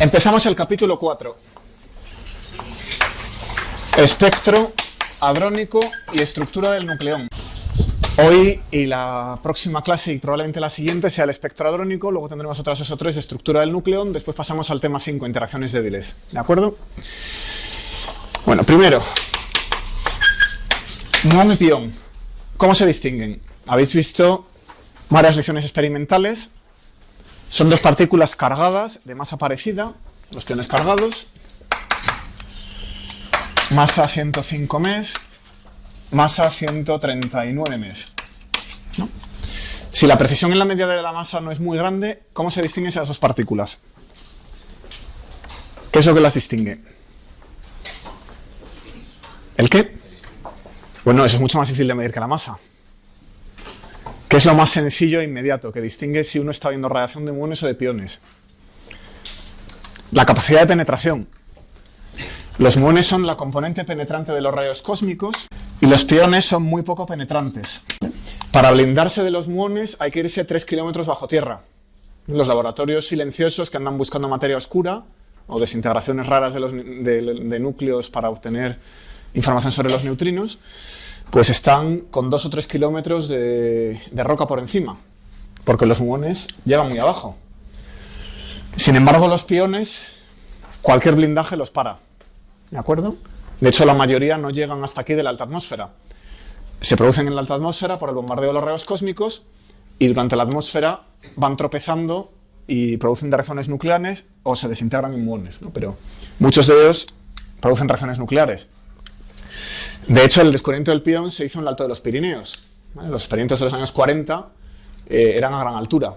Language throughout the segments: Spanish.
Empezamos el capítulo 4. Espectro hadrónico y estructura del nucleón. Hoy y la próxima clase y probablemente la siguiente sea el espectro hadrónico, luego tendremos otras 2 o 3 de estructura del nucleón, después pasamos al tema 5, interacciones débiles. ¿De acuerdo? Bueno, primero, muón y pión. ¿Cómo se distinguen? Habéis visto varias lecciones experimentales. Son 2 partículas cargadas de masa parecida, los piones cargados, masa 105 mes, masa 139 mes. ¿No? Si la precisión en la medida de la masa no es muy grande, ¿cómo se distinguen esas 2 partículas? ¿Qué es lo que las distingue? ¿El qué? Bueno, eso es mucho más difícil de medir que la masa. ¿Qué es lo más sencillo e inmediato que distingue si uno está viendo radiación de muones o de piones? La capacidad de penetración. Los muones son la componente penetrante de los rayos cósmicos y los piones son muy poco penetrantes. Para blindarse de los muones hay que irse 3 kilómetros bajo tierra. Los laboratorios silenciosos que andan buscando materia oscura o desintegraciones raras de núcleos para obtener información sobre los neutrinos, pues están con 2 o 3 kilómetros de roca por encima, porque los muones llegan muy abajo. Sin embargo, los piones, cualquier blindaje los para, ¿de acuerdo? De hecho, la mayoría no llegan hasta aquí de la alta atmósfera. Se producen en la alta atmósfera por el bombardeo de los rayos cósmicos y durante la atmósfera van tropezando y producen reacciones nucleares o se desintegran en muones, ¿no? Pero muchos de ellos producen reacciones nucleares. De hecho, el descubrimiento del pión se hizo en el Alto de los Pirineos, ¿vale? Los experimentos de los años 40 eran a gran altura.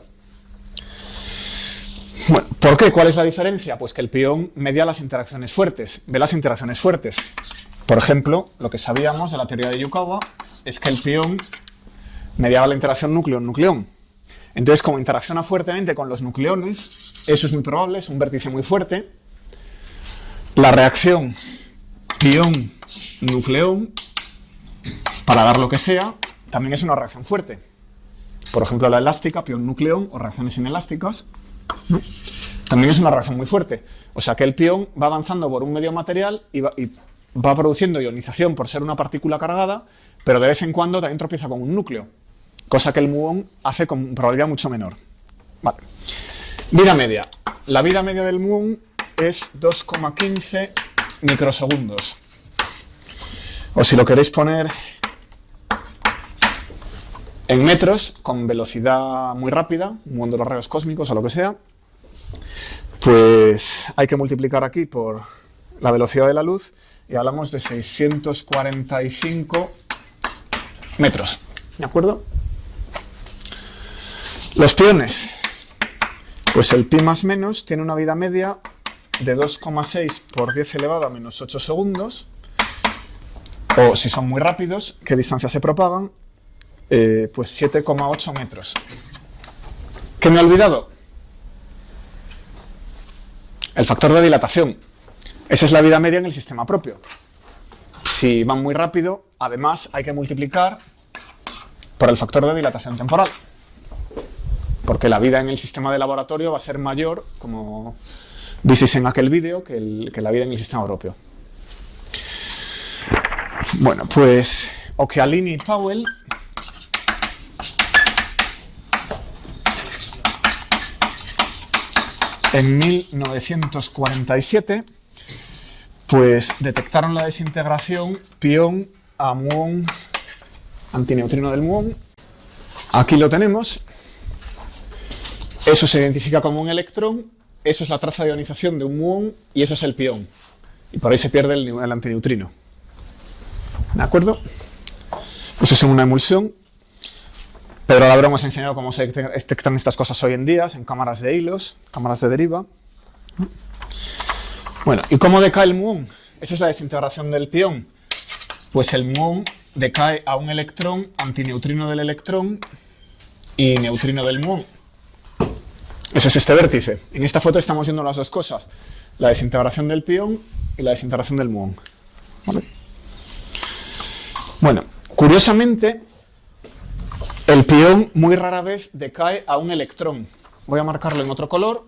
Bueno, ¿por qué? ¿Cuál es la diferencia? Pues que el pión medía las interacciones fuertes, ve las interacciones fuertes. Por ejemplo, lo que sabíamos de la teoría de Yukawa es que el pión mediaba la interacción núcleo-nucleón. Entonces, como interacciona fuertemente con los nucleones, eso es muy probable, es un vértice muy fuerte. La reacción pión-nucleón, para dar lo que sea, también es una reacción fuerte. Por ejemplo, la elástica, pión-nucleón, o reacciones inelásticas, ¿no? También es una reacción muy fuerte. O sea que el pión va avanzando por un medio material y va produciendo ionización por ser una partícula cargada, pero de vez en cuando también tropieza con un núcleo, cosa que el muón hace con probabilidad mucho menor. Vale. Vida media. La vida media del muón es 2,15 microsegundos. O si lo queréis poner en metros, con velocidad muy rápida, un mundo de los rayos cósmicos o lo que sea, pues hay que multiplicar aquí por la velocidad de la luz y hablamos de 645 metros. ¿De acuerdo? Los piones. Pues el pi más menos tiene una vida media de 2,6 por 10 elevado a menos 8 segundos. O si son muy rápidos, ¿qué distancia se propagan? Pues 7,8 metros. ¿Qué me he olvidado? El factor de dilatación. Esa es la vida media en el sistema propio. Si van muy rápido, además hay que multiplicar por el factor de dilatación temporal. Porque la vida en el sistema de laboratorio va a ser mayor, como visteis en aquel vídeo, que la vida en el sistema propio. Bueno, pues Occhialini y Powell en 1947 pues detectaron la desintegración pión a muón, antineutrino del muón. Aquí lo tenemos. Eso se identifica como un electrón, eso es la traza de ionización de un muón y eso es el pión. Y por ahí se pierde el antineutrino. ¿De acuerdo? Eso es en una emulsión. Pedro Labrón hemos enseñado cómo se detectan estas cosas hoy en día, en cámaras de hilos, cámaras de deriva. Bueno, ¿y cómo decae el muón? Esa es la desintegración del pión. Pues el muón decae a un electrón, antineutrino del electrón y neutrino del muón. Eso es este vértice. En esta foto estamos viendo las 2 cosas, la desintegración del pión y la desintegración del muón. ¿Vale? Bueno, curiosamente, el pión muy rara vez decae a un electrón. Voy a marcarlo en otro color.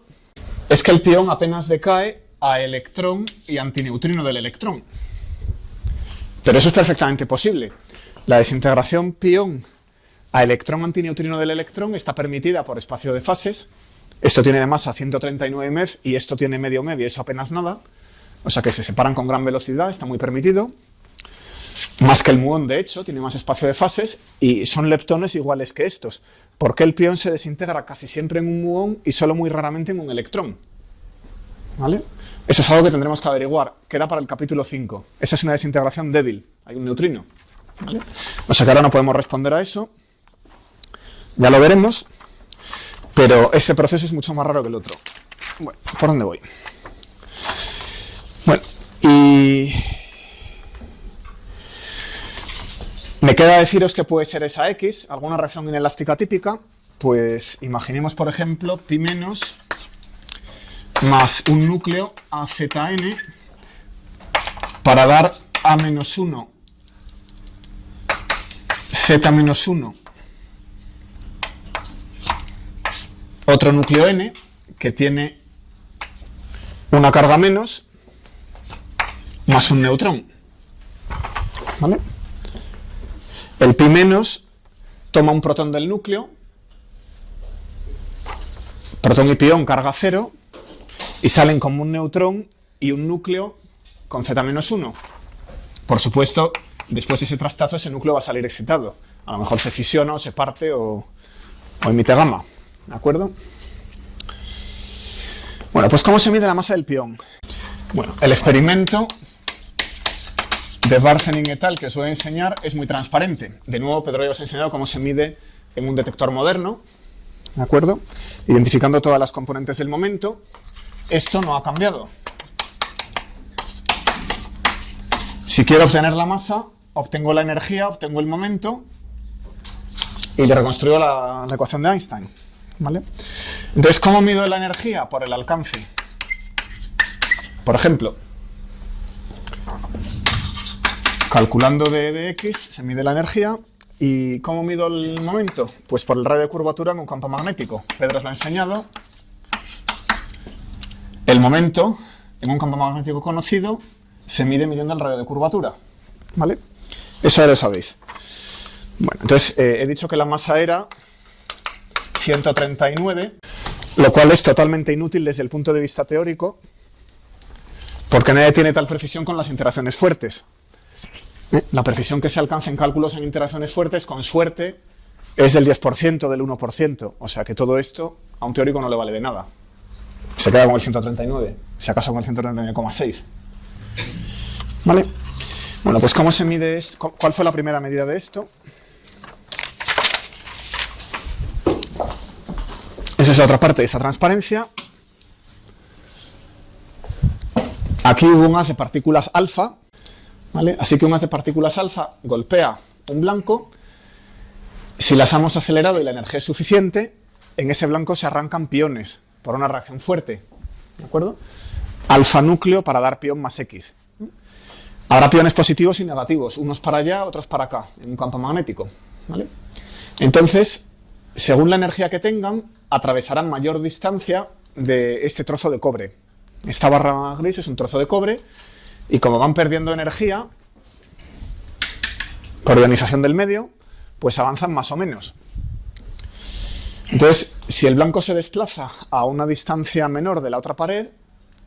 es que el pión apenas decae a electrón y antineutrino del electrón. Pero eso es perfectamente posible. La desintegración pión a electrón antineutrino del electrón está permitida por espacio de fases. Esto tiene de masa 139 MeV y esto tiene medio MeV y eso apenas nada. O sea que se separan con gran velocidad, está muy permitido. Más que el muón, de hecho, tiene más espacio de fases y son leptones iguales que estos. ¿Por qué el pión se desintegra casi siempre en un muón y solo muy raramente en un electrón? ¿Vale? Eso es algo que tendremos que averiguar. Queda para el capítulo 5. Esa es una desintegración débil. Hay un neutrino. ¿Vale? O sea que ahora no podemos responder a eso. Ya lo veremos. Pero ese proceso es mucho más raro que el otro. Bueno, ¿por dónde voy? Bueno, y me queda deciros que puede ser esa X, alguna reacción inelástica típica. Pues imaginemos, por ejemplo, pi menos más un núcleo AZN para dar A menos 1, Z menos 1, otro núcleo N que tiene una carga menos más un neutrón. ¿Vale? El pi menos toma un protón del núcleo, protón y pión carga 0, y salen como un neutrón y un núcleo con Z-1. Por supuesto, después de ese trastazo, ese núcleo va a salir excitado. A lo mejor se fisiona o se parte o emite gamma. ¿De acuerdo? Bueno, pues ¿cómo se mide la masa del pión? Bueno, el experimento de Barthelin et al. Que os voy a enseñar es muy transparente. De nuevo, Pedro ya os ha enseñado cómo se mide en un detector moderno. ¿De acuerdo? Identificando todas las componentes del momento. Esto no ha cambiado. Si quiero obtener la masa, obtengo la energía, obtengo el momento y le reconstruyo la ecuación de Einstein. ¿Vale? Entonces, ¿cómo mido la energía? Por el alcance. Por ejemplo, calculando d de x se mide la energía. ¿Y cómo mido el momento? Pues por el radio de curvatura en un campo magnético. Pedro os lo ha enseñado. El momento en un campo magnético conocido se mide midiendo el radio de curvatura. ¿Vale? Eso ya lo sabéis. Bueno, entonces he dicho que la masa era 139, lo cual es totalmente inútil desde el punto de vista teórico, porque nadie tiene tal precisión con las interacciones fuertes. La precisión que se alcanza en cálculos en interacciones fuertes, con suerte, es del 10%, del 1%. O sea que todo esto a un teórico no le vale de nada. Se queda con el 139, si acaso con el 139,6. ¿Vale? Bueno, pues ¿cómo se mide esto? ¿Cuál fue la primera medida de esto? Esa es la otra parte de esa transparencia. Aquí hubo un haz de partículas alfa, ¿vale? Así que un haz de partículas alfa golpea un blanco. Si las hemos acelerado y la energía es suficiente, en ese blanco se arrancan piones por una reacción fuerte, ¿de acuerdo? Alfa núcleo para dar pión más X. Habrá piones positivos y negativos, unos para allá, otros para acá, en un campo magnético, ¿vale? Entonces, según la energía que tengan, atravesarán mayor distancia de este trozo de cobre. Esta barra gris es un trozo de cobre y como van perdiendo energía por ionización del medio, pues avanzan más o menos. Entonces, si el blanco se desplaza a una distancia menor de la otra pared,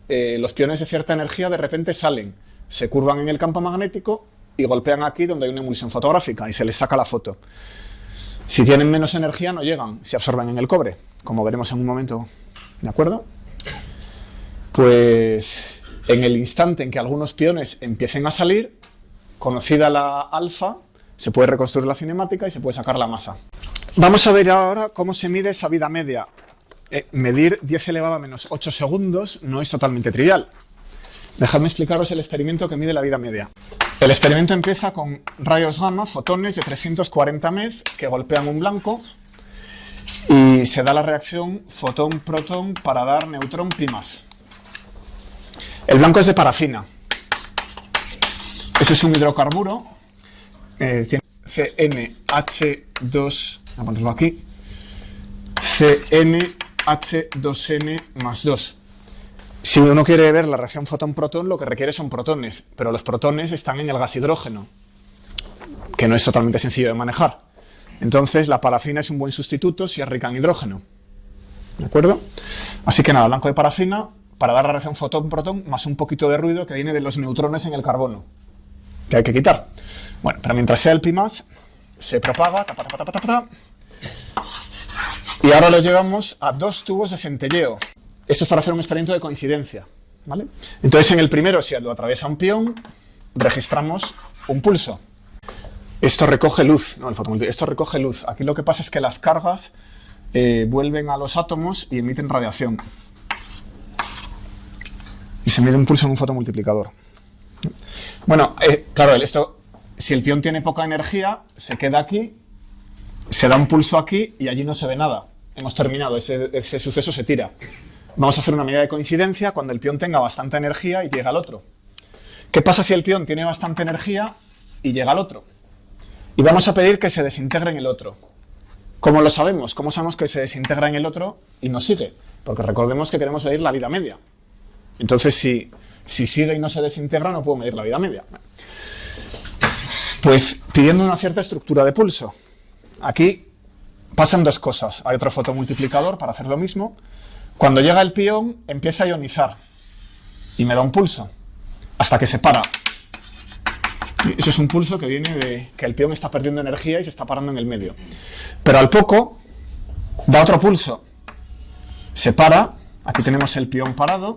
los piones de cierta energía de repente salen, se curvan en el campo magnético y golpean aquí donde hay una emulsión fotográfica y se les saca la foto. Si tienen menos energía no llegan, se absorben en el cobre, como veremos en un momento, ¿de acuerdo? Pues en el instante en que algunos piones empiecen a salir, conocida la alfa, se puede reconstruir la cinemática y se puede sacar la masa. Vamos a ver ahora cómo se mide esa vida media. Medir 10 elevado a menos 8 segundos no es totalmente trivial. Dejadme explicaros el experimento que mide la vida media. El experimento empieza con rayos gamma, fotones de 340 MeV que golpean un blanco y se da la reacción fotón-protón para dar neutrón pi más. El blanco es de parafina. Ese es un hidrocarburo. Tiene CnH2, voy a ponerlo aquí, CnH2n más 2. Si uno quiere ver la reacción fotón-protón, lo que requiere son protones, pero los protones están en el gas hidrógeno, que no es totalmente sencillo de manejar. Entonces, la parafina es un buen sustituto si es rica en hidrógeno. ¿De acuerdo? Así que nada, blanco de parafina para dar la reacción fotón-protón más un poquito de ruido que viene de los neutrones en el carbono, que hay que quitar. Bueno, pero mientras sea el pi más, se propaga, y ahora lo llevamos a 2 tubos de centelleo. Esto es para hacer un experimento de coincidencia, ¿vale? Entonces, en el primero, si lo atraviesa un pión, registramos un pulso. Esto recoge luz, no el fotomultiplicador, esto recoge luz. Aquí lo que pasa es que las cargas vuelven a los átomos y emiten radiación. Y se mide un pulso en un fotomultiplicador. Bueno, claro, esto, si el pión tiene poca energía, se queda aquí, se da un pulso aquí y allí no se ve nada. Hemos terminado, ese suceso se tira. Vamos a hacer una medida de coincidencia cuando el pión tenga bastante energía y llega al otro. ¿Qué pasa si el pión tiene bastante energía y llega al otro? Y vamos a pedir que se desintegre en el otro. ¿Cómo lo sabemos? ¿Cómo sabemos que se desintegra en el otro y no sigue? Porque recordemos que queremos medir la vida media. Entonces, si sigue y no se desintegra, no puedo medir la vida media. Pues pidiendo una cierta estructura de pulso. Aquí pasan 2 cosas. Hay otro fotomultiplicador para hacer lo mismo. Cuando llega el pión, empieza a ionizar y me da un pulso hasta que se para. Eso es un pulso que viene de que el pión está perdiendo energía y se está parando en el medio. Pero al poco da otro pulso. Se para, aquí tenemos el pión parado,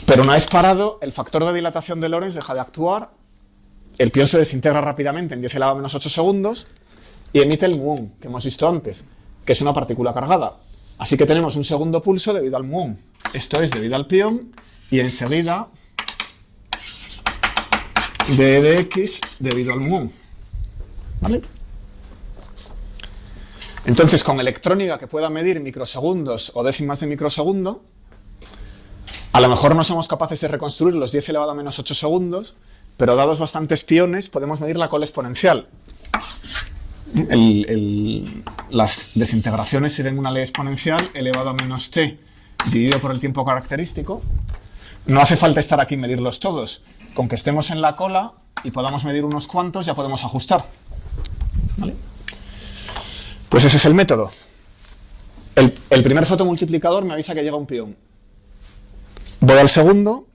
pero una vez parado, el factor de dilatación de Lorentz deja de actuar, el pión se desintegra rápidamente en 10 elevado a menos 8 segundos y emite el muón, que hemos visto antes, que es una partícula cargada. Así que tenemos un segundo pulso debido al muón. Esto es debido al pión y enseguida d de x debido al muón. ¿Vale? Entonces, con electrónica que pueda medir microsegundos o décimas de microsegundo, a lo mejor no somos capaces de reconstruir los 10 elevado a menos 8 segundos, pero dados bastantes piones podemos medir la cola exponencial. Las desintegraciones siguen una ley exponencial elevado a menos t dividido por el tiempo característico. No hace falta estar aquí y medirlos todos. Con que estemos en la cola y podamos medir unos cuantos ya podemos ajustar. ¿Vale? Pues ese es el método. El primer fotomultiplicador me avisa que llega un pión. Voy al segundo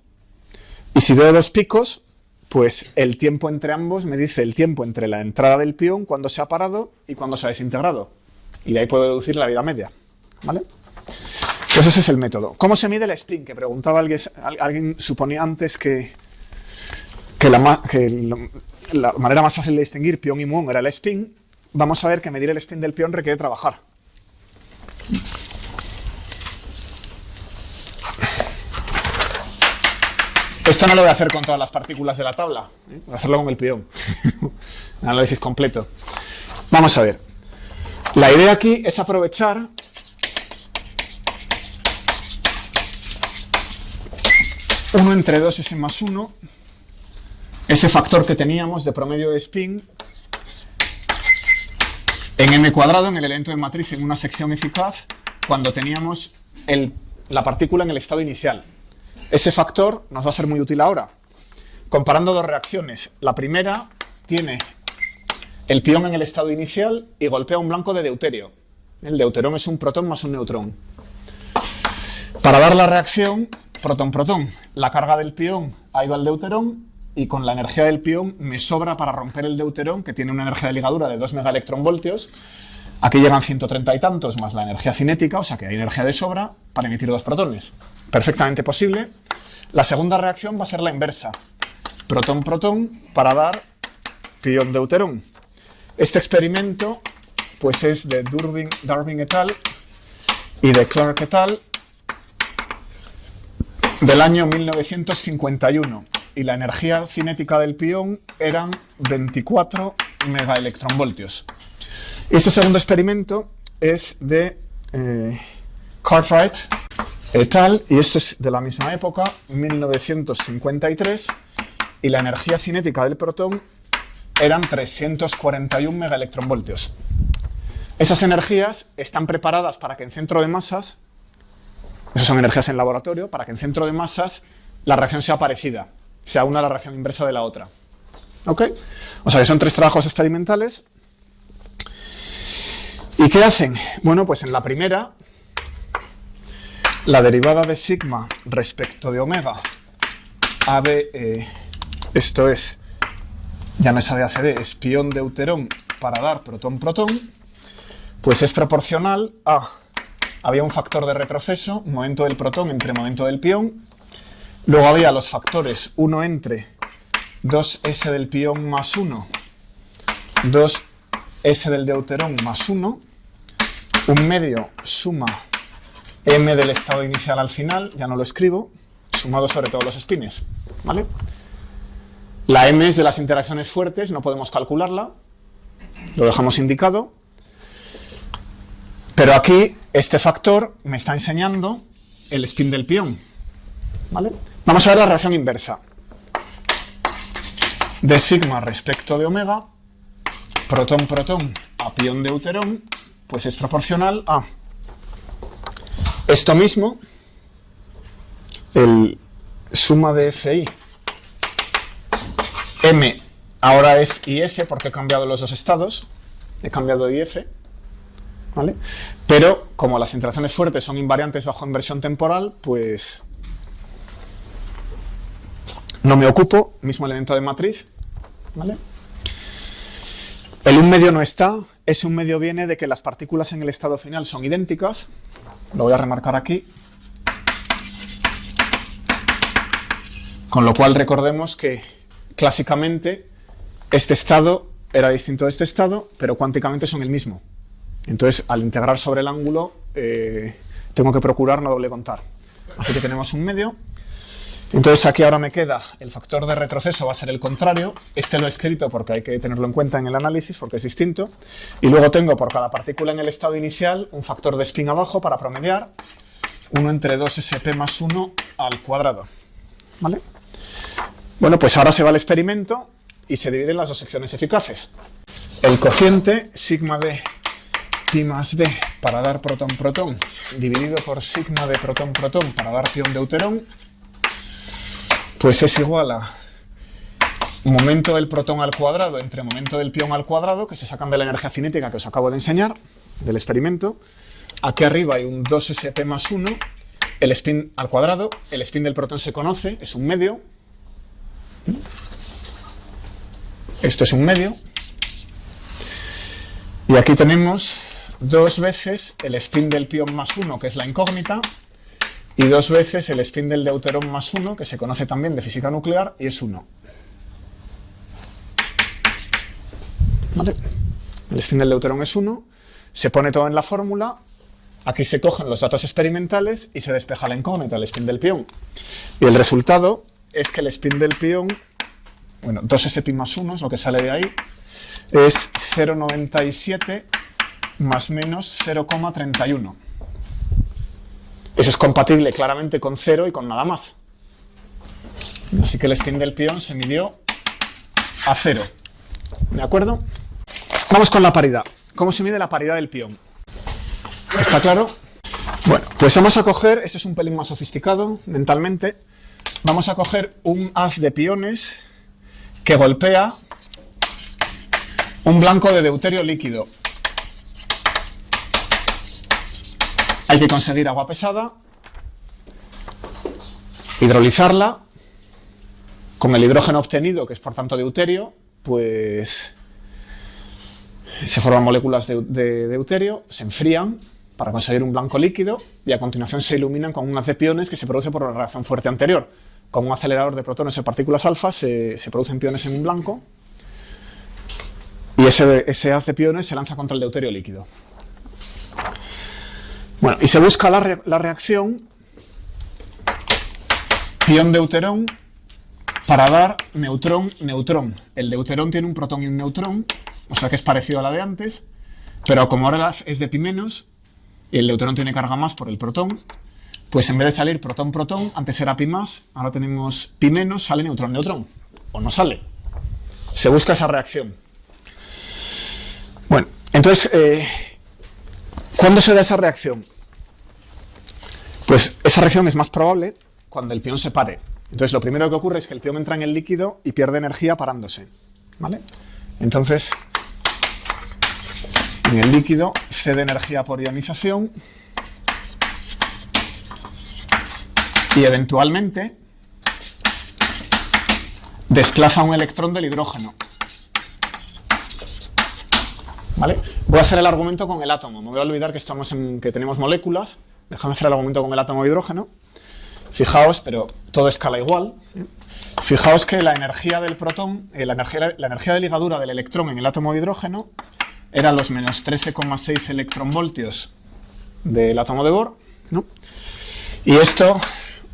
y si veo 2 picos, pues el tiempo entre ambos me dice el tiempo entre la entrada del pión, cuando se ha parado y cuando se ha desintegrado. Y de ahí puedo deducir la vida media. ¿Vale? Pues ese es el método. ¿Cómo se mide el spin? Que preguntaba alguien suponía antes que la manera más fácil de distinguir pión y muón era el spin. Vamos a ver que medir el spin del pión requiere trabajar. Esto no lo voy a hacer con todas las partículas de la tabla, voy a hacerlo con el pión. Análisis completo. Vamos a ver. La idea aquí es aprovechar uno entre 2 s más 1, ese factor que teníamos de promedio de spin en m cuadrado, en el elemento de matriz en una sección eficaz, cuando teníamos la partícula en el estado inicial. Ese factor nos va a ser muy útil ahora. Comparando 2 reacciones. La primera tiene el pión en el estado inicial y golpea un blanco de deuterio. El deuterón es un protón más un neutrón. Para dar la reacción protón-protón, la carga del pión ha ido al deuterón y con la energía del pión me sobra para romper el deuterón, que tiene una energía de ligadura de 2 megaelectronvoltios. Aquí llegan 130 y tantos más la energía cinética, o sea que hay energía de sobra para emitir 2 protones. Perfectamente posible. La segunda reacción va a ser la inversa. Protón-protón para dar pión-deuterón. Este experimento pues es de Darwin et al. Y de Clark et al. Del año 1951. Y la energía cinética del pión eran 24 megaelectronvoltios. Este segundo experimento es de Cartwright et al. Y esto es de la misma época, 1953. Y la energía cinética del protón eran 341 megaelectronvoltios. Esas energías están preparadas para que en centro de masas Esas son energías en laboratorio, para que en centro de masas la reacción sea parecida, sea una la reacción inversa de la otra. ¿Ok? O sea que son 3 trabajos experimentales. ¿Y qué hacen? Bueno, pues en la primera, la derivada de sigma respecto de omega AB, esto es, ya no es ABACD, es pión deuterón para dar protón-protón, pues es proporcional a, había un factor de retroceso, momento del protón entre momento del pión, luego había los factores 1 entre 2s del pión más 1, 2s del deuterón más 1, un medio suma m del estado inicial al final, ya no lo escribo, sumado sobre todos los espines, ¿vale? La m es de las interacciones fuertes, no podemos calcularla, lo dejamos indicado, pero aquí este factor me está enseñando el spin del pión, ¿vale? Vamos a ver la reacción inversa. De sigma respecto de omega, protón-protón a pión deuterón, pues es proporcional a esto mismo, el suma de FI, M ahora es IF porque he cambiado los dos estados, he cambiado IF, ¿vale? Pero como las interacciones fuertes son invariantes bajo inversión temporal, pues no me ocupo, mismo elemento de matriz, ¿vale? El 1 medio no está, ese 1 medio viene de que las partículas en el estado final son idénticas, lo voy a remarcar aquí, con lo cual recordemos que clásicamente este estado era distinto de este estado, pero cuánticamente son el mismo. Entonces, al integrar sobre el ángulo, tengo que procurar no doble contar. Así que tenemos 1 medio. Entonces aquí ahora me queda, el factor de retroceso va a ser el contrario, este lo he escrito porque hay que tenerlo en cuenta en el análisis porque es distinto, y luego tengo por cada partícula en el estado inicial un factor de spin abajo para promediar, 1 entre 2sp más 1 al cuadrado, ¿vale? Bueno, pues ahora se va al experimento y se dividen las dos secciones eficaces. El cociente, sigma de pi más d para dar protón-protón, dividido por sigma de protón-protón para dar pión-deuterón, pues es igual a momento del protón al cuadrado entre momento del pión al cuadrado, que se sacan de la energía cinética que os acabo de enseñar, del experimento. Aquí arriba hay un 2sp más 1, el spin al cuadrado, el spin del protón se conoce, es 1 medio. Esto es 1 medio. Y aquí tenemos 2 veces el spin del pión más 1, que es la incógnita, y 2 veces el spin del deuterón más 1, que se conoce también de física nuclear, y es 1. ¿Vale? El spin del deuterón es 1, se pone todo en la fórmula, aquí se cogen los datos experimentales y se despeja la incógnita, el spin del pión. Y el resultado es que el spin del pión, bueno, 2sp más 1 es lo que sale de ahí, es 0,97 más menos 0,31. Eso es compatible claramente con 0 y con nada más. Así que el spin del pión se midió a 0. ¿De acuerdo? Vamos con la paridad. ¿Cómo se mide la paridad del pión? ¿Está claro? Bueno, pues vamos a coger, eso es un pelín más sofisticado mentalmente, vamos a coger un haz de piones que golpea un blanco de deuterio líquido. Hay que conseguir agua pesada, hidrolizarla, con el hidrógeno obtenido, que es por tanto deuterio, pues se forman moléculas de deuterio, se enfrían para conseguir un blanco líquido y a continuación se iluminan con un haz de piones que se produce por la reacción fuerte anterior. Con un acelerador de protones y partículas alfa se producen piones en un blanco y ese haz de piones se lanza contra el deuterio líquido. Bueno, y se busca la reacción pión-deuterón para dar neutrón-neutrón. El deuterón tiene un protón y un neutrón, o sea que es parecido a la de antes, pero como ahora el haz es de pi menos y el deuterón tiene carga más por el protón, pues en vez de salir protón-protón, antes era pi más, ahora tenemos pi menos, sale neutrón-neutrón, o no sale. Se busca esa reacción. Bueno, entonces, ¿cuándo se da esa reacción? Pues esa reacción es más probable cuando el pión se pare. Entonces lo primero que ocurre es que el pión entra en el líquido y pierde energía parándose, ¿vale? Entonces, en el líquido cede energía por ionización y eventualmente desplaza un electrón del hidrógeno, ¿vale? Voy a hacer el argumento con el átomo. Me voy a olvidar que tenemos moléculas. Déjame hacer el argumento con el átomo de hidrógeno. Fijaos, pero todo escala igual. Fijaos que la energía del protón, la energía de ligadura del electrón en el átomo de hidrógeno era los menos 13,6 electronvoltios del átomo de Bohr, ¿no? Y esto,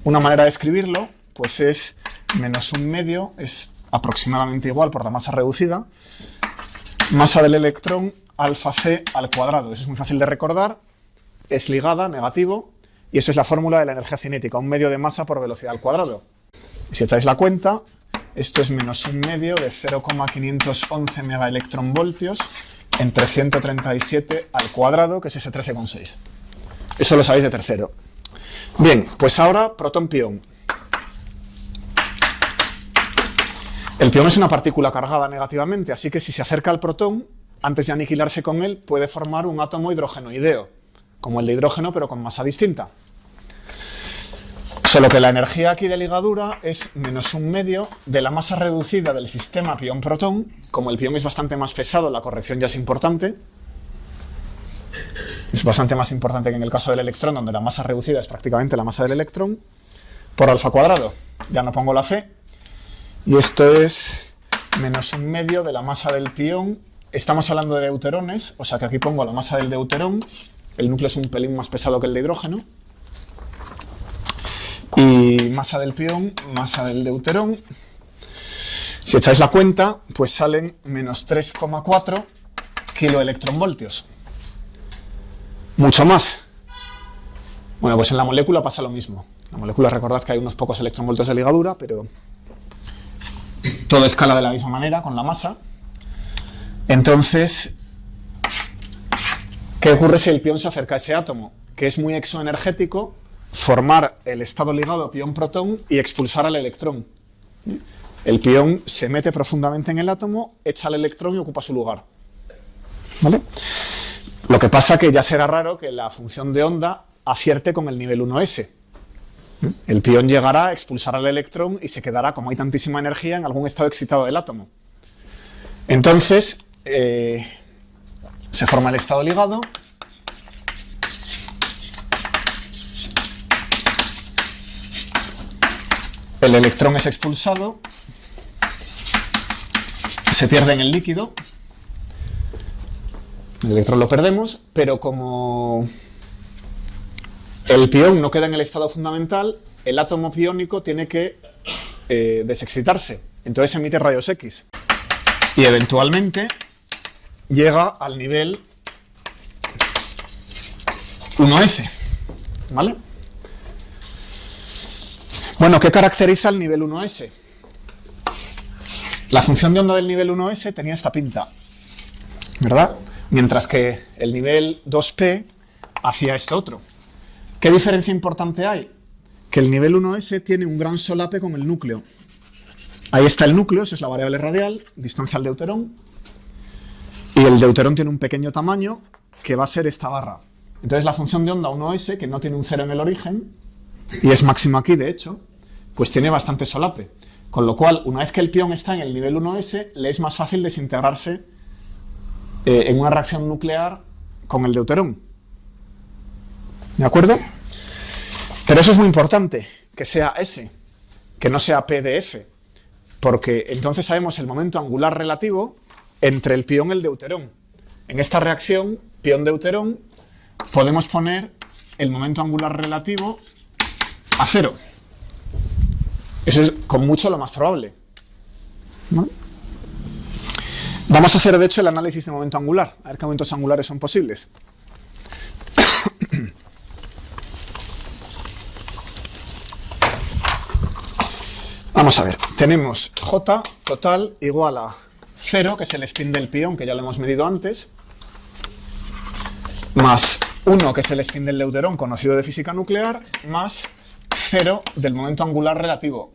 una manera de escribirlo, pues es menos un medio, es aproximadamente igual por la masa reducida, masa del electrón alfa c al cuadrado. Eso es muy fácil de recordar, es ligada, negativo, y esa es la fórmula de la energía cinética, un medio de masa por velocidad al cuadrado. Y si echáis la cuenta, esto es menos un medio de 0,511 megaelectronvoltios entre 137 al cuadrado, que es ese 13,6. Eso lo sabéis de tercero. Bien, pues ahora protón-pión. El pión es una partícula cargada negativamente, así que si se acerca al protón, antes de aniquilarse con él, puede formar un átomo hidrogenoideo, como el de hidrógeno, pero con masa distinta. Solo que la energía aquí de ligadura es menos un medio de la masa reducida del sistema pión-protón. Como el pión es bastante más pesado, la corrección ya es importante. Es bastante más importante que en el caso del electrón, donde la masa reducida es prácticamente la masa del electrón, por alfa cuadrado. Ya no pongo la c. Y esto es menos un medio de la masa del pión. Estamos hablando de deuterones, o sea que aquí pongo la masa del deuterón. El núcleo es un pelín más pesado que el de hidrógeno. Y masa del pión, masa del deuterón. Si echáis la cuenta, pues salen menos 3,4 kiloelectronvoltios. Mucho más. Bueno, pues en la molécula pasa lo mismo. En la molécula, recordad que hay unos pocos electronvoltios de ligadura, pero todo escala de la misma manera con la masa. Entonces, ¿qué ocurre si el pión se acerca a ese átomo? Que es muy exoenergético formar el estado ligado pión-protón y expulsar al electrón. El pión se mete profundamente en el átomo, echa al electrón y ocupa su lugar, ¿vale? Lo que pasa que ya será raro que la función de onda acierte con el nivel 1s. El pión llegará a expulsar al electrón y se quedará, como hay tantísima energía, en algún estado excitado del átomo. Entonces, se forma el estado ligado. El electrón es expulsado, se pierde en el líquido, el electrón lo perdemos, pero como el pión no queda en el estado fundamental, el átomo piónico tiene que desexcitarse, entonces emite rayos X y eventualmente llega al nivel 1s, ¿vale? Bueno, ¿qué caracteriza el nivel 1s? La función de onda del nivel 1s tenía esta pinta, ¿verdad? Mientras que el nivel 2p hacía esto otro. ¿Qué diferencia importante hay? Que el nivel 1s tiene un gran solape con el núcleo. Ahí está el núcleo, esa es la variable radial, distancia al deuterón. Y el deuterón tiene un pequeño tamaño que va a ser esta barra. Entonces la función de onda 1s, que no tiene un cero en el origen, y es máxima aquí de hecho, pues tiene bastante solape. Con lo cual, una vez que el pión está en el nivel 1s, le es más fácil desintegrarse en una reacción nuclear con el deuterón. ¿De acuerdo? Pero eso es muy importante, que sea S, que no sea P de F, porque entonces sabemos el momento angular relativo entre el pión y el deuterón. En esta reacción, pión-deuterón, podemos poner el momento angular relativo a 0. Eso es con mucho lo más probable, ¿no? Vamos a hacer, de hecho, el análisis de momento angular, a ver qué momentos angulares son posibles. Vamos a ver, tenemos J total igual a 0, que es el spin del pión, que ya lo hemos medido antes, más 1, que es el spin del deuterón conocido de física nuclear, más 0 del momento angular relativo.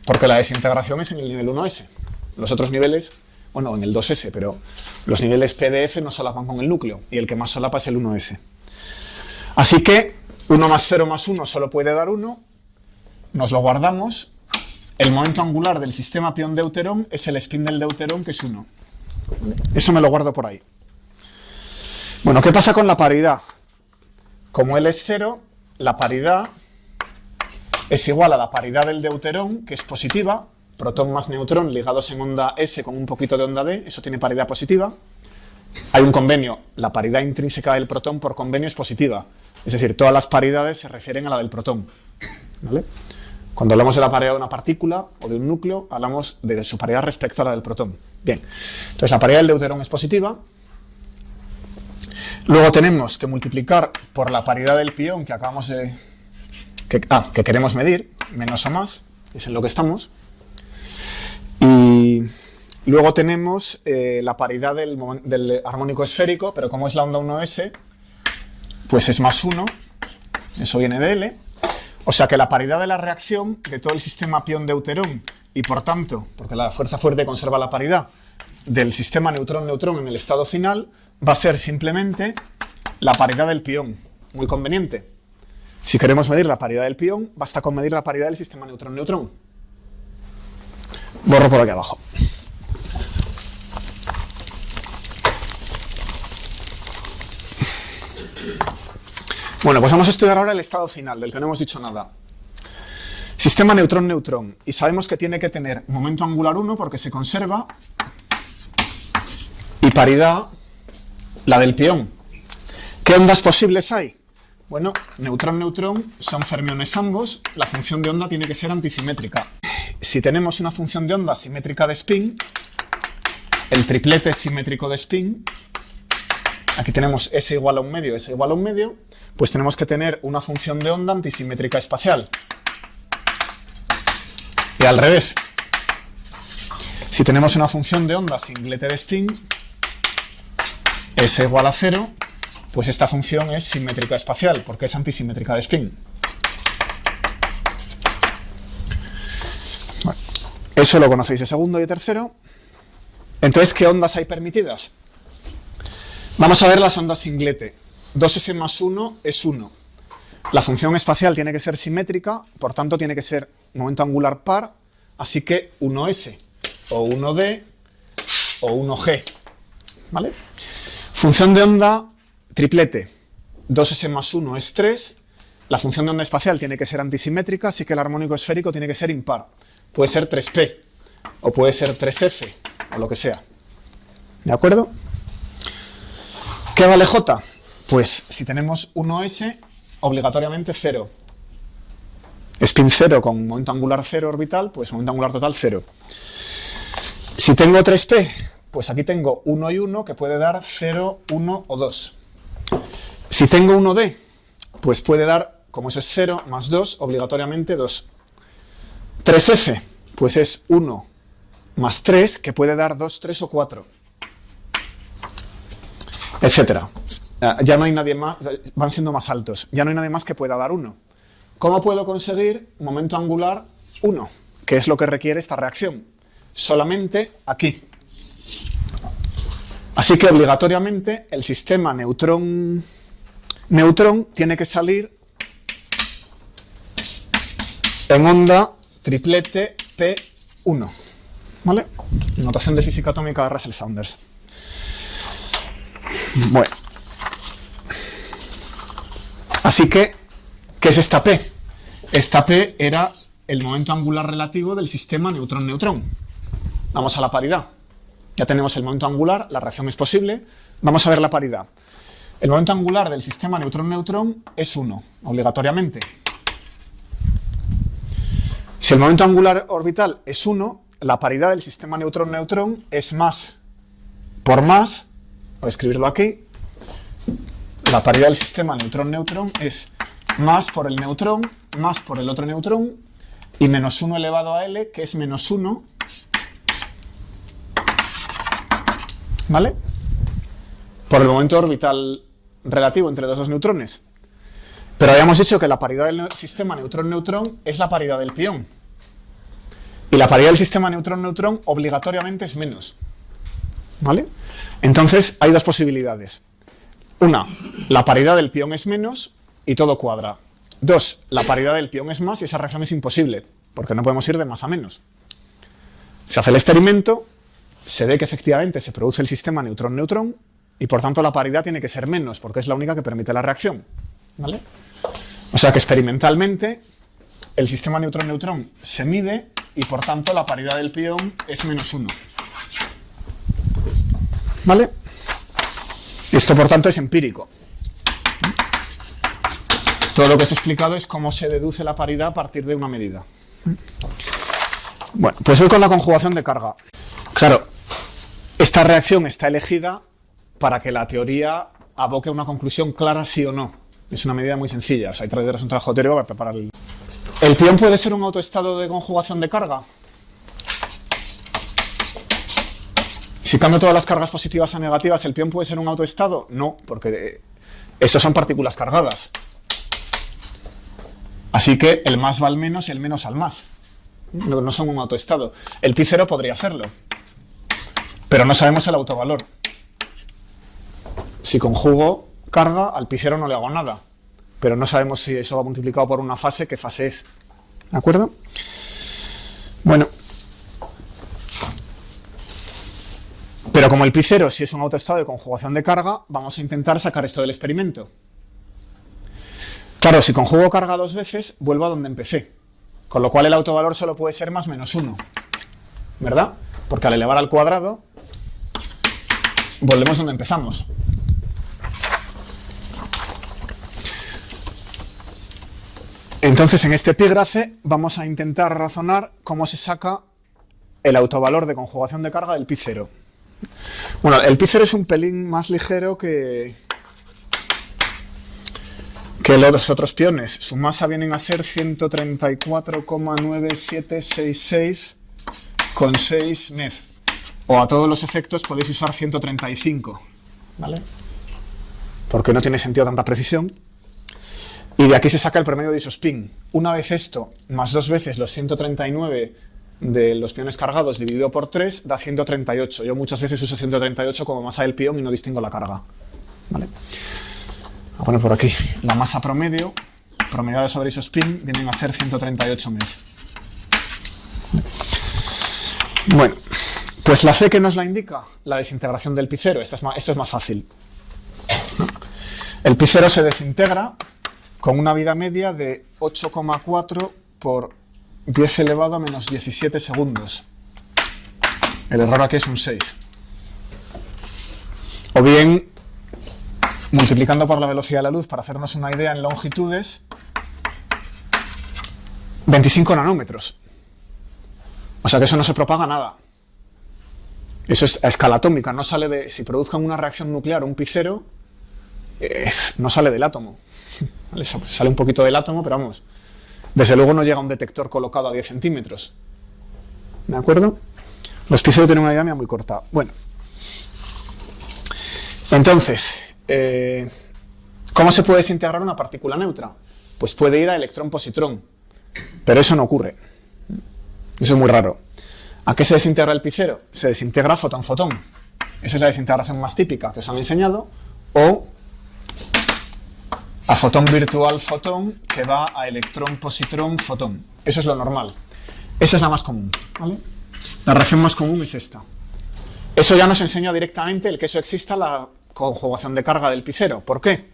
Porque la desintegración es en el nivel 1s. Los otros niveles, bueno, en el 2s, pero los niveles P de F no solapan con el núcleo, y el que más solapa es el 1s. Así que 1 más 0 más 1 solo puede dar 1, nos lo guardamos. El momento angular del sistema pión-deuterón es el spin del deuterón, que es 1. Eso me lo guardo por ahí. Bueno, ¿qué pasa con la paridad? Como L es 0, la paridad es igual a la paridad del deuterón, que es positiva, protón más neutrón ligados en onda S con un poquito de onda D, eso tiene paridad positiva. Hay un convenio, la paridad intrínseca del protón por convenio es positiva, es decir, todas las paridades se refieren a la del protón, ¿vale? Cuando hablamos de la paridad de una partícula o de un núcleo, hablamos de su paridad respecto a la del protón. Bien, entonces la paridad del deuterón es positiva. Luego tenemos que multiplicar por la paridad del pión que acabamos de... que queremos medir, menos o más, es en lo que estamos. Y luego tenemos la paridad del armónico esférico, pero como es la onda 1s, pues es más 1, eso viene de L. O sea que la paridad de la reacción de todo el sistema pión-deuterón y por tanto, porque la fuerza fuerte conserva la paridad, del sistema neutrón-neutrón en el estado final va a ser simplemente la paridad del pión. Muy conveniente. Si queremos medir la paridad del pión, basta con medir la paridad del sistema neutrón-neutrón. Borro por aquí abajo. Bueno, pues vamos a estudiar ahora el estado final, del que no hemos dicho nada. Sistema neutrón-neutrón. Y sabemos que tiene que tener momento angular 1 porque se conserva. Y paridad, la del pión. ¿Qué ondas posibles hay? Bueno, neutrón-neutrón son fermiones ambos. La función de onda tiene que ser antisimétrica. Si tenemos una función de onda simétrica de spin, el triplete simétrico de spin, aquí tenemos S igual a 1 medio, S igual a 1 medio, pues tenemos que tener una función de onda antisimétrica espacial. Y al revés, si tenemos una función de onda singlete de spin, S igual a 0, pues esta función es simétrica espacial, porque es antisimétrica de spin. Bueno, eso lo conocéis de segundo y de tercero. Entonces, ¿qué ondas hay permitidas? Vamos a ver las ondas singlete. 2s más 1 es 1. La función espacial tiene que ser simétrica, por tanto tiene que ser momento angular par, así que 1s, o 1d, o 1g. ¿Vale? Función de onda triplete. 2s más 1 es 3. La función de onda espacial tiene que ser antisimétrica, así que el armónico esférico tiene que ser impar. Puede ser 3p, o puede ser 3f, o lo que sea. ¿De acuerdo? ¿Qué vale J? Pues si tenemos 1s, obligatoriamente 0. Spin 0 con momento angular 0 orbital, pues momento angular total 0. Si tengo 3p, pues aquí tengo 1 y 1, que puede dar 0, 1 o 2. Si tengo 1d, pues puede dar, como eso es 0 más 2, obligatoriamente 2. 3f, pues es 1 más 3, que puede dar 2, 3 o 4. Etcétera. Ya no hay nadie más, van siendo más altos. Ya no hay nadie más que pueda dar 1. ¿Cómo puedo conseguir momento angular 1? Que es lo que requiere esta reacción. Solamente aquí. Así que obligatoriamente el sistema neutrón-neutrón tiene que salir en onda triplete P1. ¿Vale? Notación de física atómica de Russell Saunders. Bueno. Así que, ¿qué es esta P? Esta P era el momento angular relativo del sistema neutrón-neutrón. Vamos a la paridad. Ya tenemos el momento angular, la reacción es posible. Vamos a ver la paridad. El momento angular del sistema neutrón-neutrón es 1, obligatoriamente. Si el momento angular orbital es 1, la paridad del sistema neutrón-neutrón es más por más, voy a escribirlo aquí, la paridad del sistema neutrón-neutrón es más por el neutrón, más por el otro neutrón, y menos 1 elevado a L, que es menos 1, ¿vale? Por el momento orbital relativo entre los dos neutrones. Pero habíamos dicho que la paridad del sistema neutrón-neutrón es la paridad del pión. Y la paridad del sistema neutrón-neutrón obligatoriamente es menos. ¿Vale? Entonces hay dos posibilidades. Una, la paridad del pión es menos y todo cuadra. Dos, la paridad del pión es más y esa reacción es imposible, porque no podemos ir de más a menos. Se hace el experimento, se ve que efectivamente se produce el sistema neutrón-neutrón y por tanto la paridad tiene que ser menos, porque es la única que permite la reacción. ¿Vale? O sea que experimentalmente el sistema neutrón-neutrón se mide y por tanto la paridad del pión es menos 1. ¿Vale? Esto por tanto es empírico. Todo lo que os he explicado es cómo se deduce la paridad a partir de una medida. Bueno, pues voy con la conjugación de carga. Claro, esta reacción está elegida para que la teoría aboque a una conclusión clara sí o no. Es una medida muy sencilla. O sea, hay que hacer un trabajo teórico para preparar el... ¿El pión puede ser un autoestado de conjugación de carga? Si cambio todas las cargas positivas a negativas, ¿el pión puede ser un autoestado? No, porque estos son partículas cargadas. Así que el más va al menos y el menos al más. No son un autoestado. El pi0 podría serlo, pero no sabemos el autovalor. Si conjugo carga, al pi0 no le hago nada, pero no sabemos si eso va multiplicado por una fase, qué fase es. ¿De acuerdo? Bueno. Pero como el pi0 sí es un autoestado de conjugación de carga, vamos a intentar sacar esto del experimento. Claro, si conjugo carga dos veces, vuelvo a donde empecé. Con lo cual el autovalor solo puede ser más menos 1. ¿Verdad? Porque al elevar al cuadrado, volvemos donde empezamos. Entonces, en este epígrafe vamos a intentar razonar cómo se saca el autovalor de conjugación de carga del pi0. Bueno, el pi0 es un pelín más ligero que los otros piones. Su masa vienen a ser 134,9766,6 MeV. O a todos los efectos podéis usar 135. ¿Vale? Porque no tiene sentido tanta precisión. Y de aquí se saca el promedio de isospin. Una vez esto, más dos veces los 139 de los piones cargados dividido por 3, da 138. Yo muchas veces uso 138 como masa del pión y no distingo la carga. ¿Vale? Voy a poner por aquí. La masa promedio, promediada sobre isospin, vienen a ser 138 MeV. Bueno, pues la C que nos la indica, la desintegración del pi0. Esto es más fácil. El pi0 se desintegra con una vida media de 8,4 por 10 elevado a menos 17 segundos. El error aquí es un 6. O bien, multiplicando por la velocidad de la luz, para hacernos una idea en longitudes, 25 nanómetros. O sea que eso no se propaga nada. Eso es a escala atómica, no sale de... Si produzcan una reacción nuclear, un pi0, no sale del átomo. ¿Vale? Sale un poquito del átomo, pero vamos, desde luego no llega a un detector colocado a 10 centímetros. ¿De acuerdo? Los pi0 tienen una dinámica muy corta. Bueno, entonces, ¿cómo se puede desintegrar una partícula neutra? Pues puede ir a electrón-positrón, pero eso no ocurre. Eso es muy raro. ¿A qué se desintegra el pi0? Se desintegra fotón-fotón. Esa es la desintegración más típica que os han enseñado, o a fotón virtual fotón, que va a electrón positrón fotón. Eso es lo normal. Esa es la más común, ¿vale? La reacción más común es esta. Eso ya nos enseña directamente el que eso exista la conjugación de carga del pi0. ¿Por qué?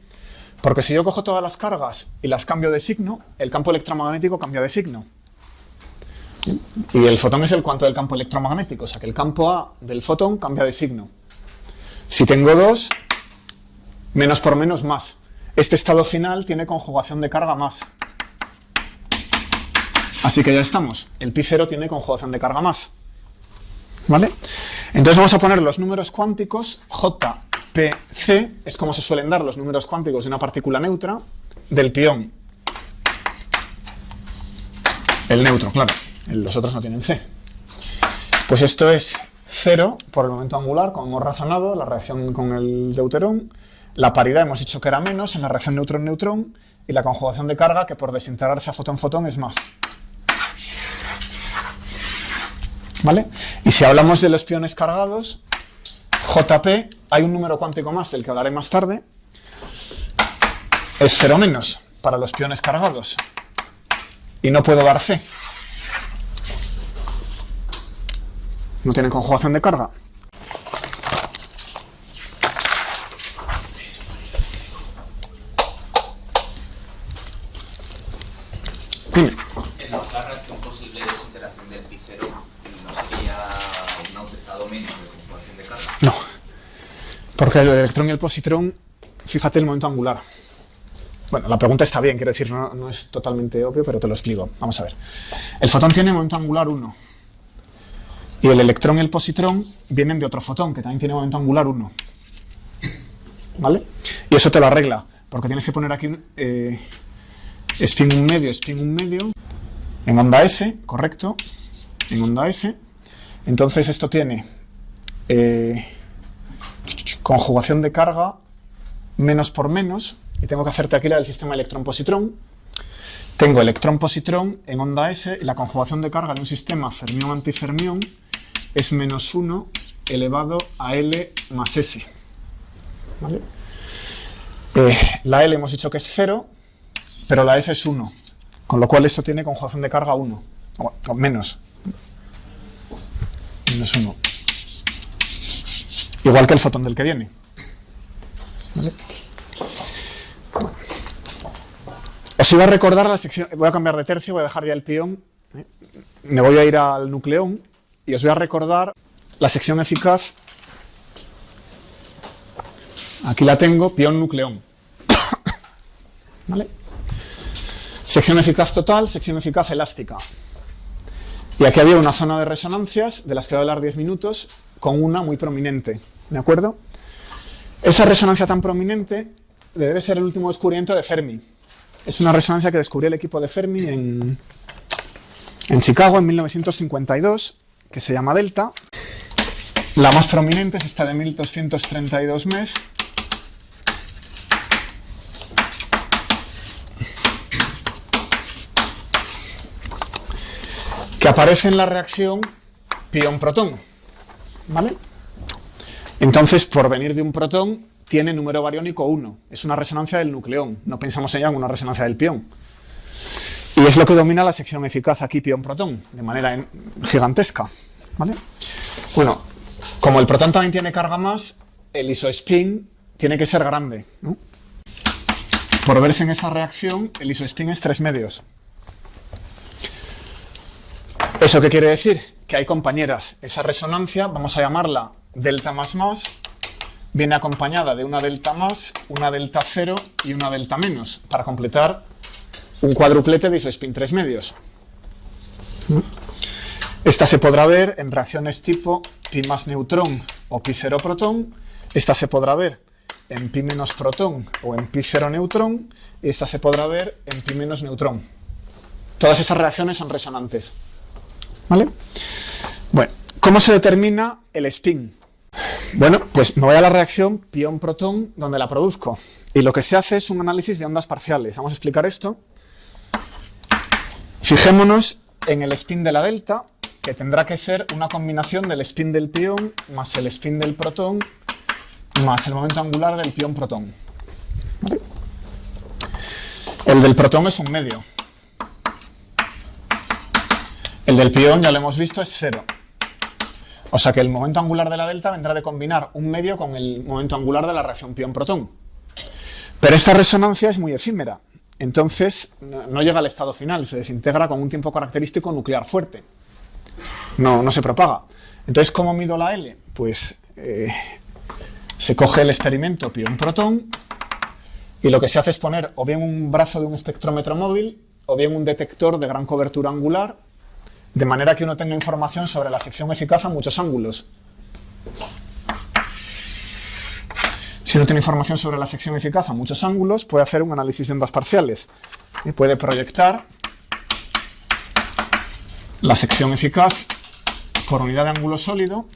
Porque si yo cojo todas las cargas y las cambio de signo, el campo electromagnético cambia de signo. Y el fotón es el cuanto del campo electromagnético, o sea que el campo A del fotón cambia de signo. Si tengo dos, menos por menos más. Este estado final tiene conjugación de carga más. Así que ya estamos. El pi0 tiene conjugación de carga más. ¿Vale? Entonces vamos a poner los números cuánticos. J, P, C es como se suelen dar los números cuánticos de una partícula neutra del pión. El neutro, claro. Los otros no tienen C. Pues esto es 0 por el momento angular, como hemos razonado, la reacción con el deuterón. La paridad hemos dicho que era menos en la reacción neutrón-neutrón y la conjugación de carga, que por desintegrarse a fotón-fotón es más. ¿Vale? Y si hablamos de los piones cargados, JP, hay un número cuántico más del que hablaré más tarde, es 0 menos para los piones cargados. Y no puedo dar C. No tiene conjugación de carga. Dime. En la reacción posible de desintegración del pi0, ¿no sería un autoestado menos de conjugación de carga? No. Porque el electrón y el positrón, fíjate el momento angular. Bueno, la pregunta está bien, quiero decir, no es totalmente obvio, pero te lo explico. Vamos a ver. El fotón tiene momento angular 1. Y el electrón y el positrón vienen de otro fotón, que también tiene momento angular 1. ¿Vale? Y eso te lo arregla, porque tienes que poner aquí spin 1 medio, en onda S, correcto, en onda S. Entonces esto tiene conjugación de carga menos por menos, y tengo que hacerte aquí la del sistema electrón-positrón. Tengo electrón-positrón en onda S, y la conjugación de carga de un sistema fermión-antifermión es menos 1 elevado a L más S. ¿Vale? La L hemos dicho que es 0, pero la S es 1, con lo cual esto tiene conjugación de carga 1, o menos 1. Igual que el fotón del que viene. ¿Vale? Os iba a recordar la sección, voy a cambiar de tercio, voy a dejar ya el pión, me voy a ir al nucleón y os voy a recordar la sección eficaz. Aquí la tengo, pión nucleón. ¿Vale? Sección eficaz total, sección eficaz elástica. Y aquí había una zona de resonancias, de las que voy a hablar 10 minutos, con una muy prominente, ¿de acuerdo? Esa resonancia tan prominente debe ser el último descubrimiento de Fermi. Es una resonancia que descubrió el equipo de Fermi en Chicago en 1952, que se llama delta. La más prominente es esta de 1232 MeV, que aparece en la reacción pión-protón, ¿vale? Entonces, por venir de un protón, tiene número bariónico 1. Es una resonancia del nucleón. No pensamos en ella como una resonancia del pión. Y es lo que domina la sección eficaz aquí pión-protón, de manera gigantesca, ¿vale? Bueno, como el protón también tiene carga más, el isospin tiene que ser grande, ¿no? Por verse en esa reacción, el isospin es 3 medios. ¿Eso qué quiere decir? Que hay compañeras. Esa resonancia, vamos a llamarla delta más más, viene acompañada de una delta más, una delta 0 y una delta menos, para completar un cuadruplete de isospin 3 medios. Esta se podrá ver en reacciones tipo pi más neutrón o pi 0 protón. Esta se podrá ver en pi menos protón o en pi 0 neutrón. Y esta se podrá ver en pi menos neutrón. Todas esas reacciones son resonantes. ¿Vale? Bueno, ¿cómo se determina el spin? Bueno, pues me voy a la reacción pión-protón donde la produzco. Y lo que se hace es un análisis de ondas parciales. Vamos a explicar esto. Fijémonos en el spin de la delta, que tendrá que ser una combinación del spin del pión más el spin del protón más el momento angular del pión-protón. ¿Vale? El del protón es un medio. El del pión, ya lo hemos visto, es 0. O sea que el momento angular de la delta vendrá de combinar un medio con el momento angular de la reacción pión-protón. Pero esta resonancia es muy efímera. Entonces no llega al estado final, se desintegra con un tiempo característico nuclear fuerte. No se propaga. Entonces, ¿cómo mido la L? Pues se coge el experimento pión-protón y lo que se hace es poner o bien un brazo de un espectrómetro móvil o bien un detector de gran cobertura angular, de manera que uno tenga información sobre la sección eficaz a muchos ángulos. Si uno tiene información sobre la sección eficaz a muchos ángulos, puede hacer un análisis de ondas parciales y puede proyectar la sección eficaz por unidad de ángulo sólido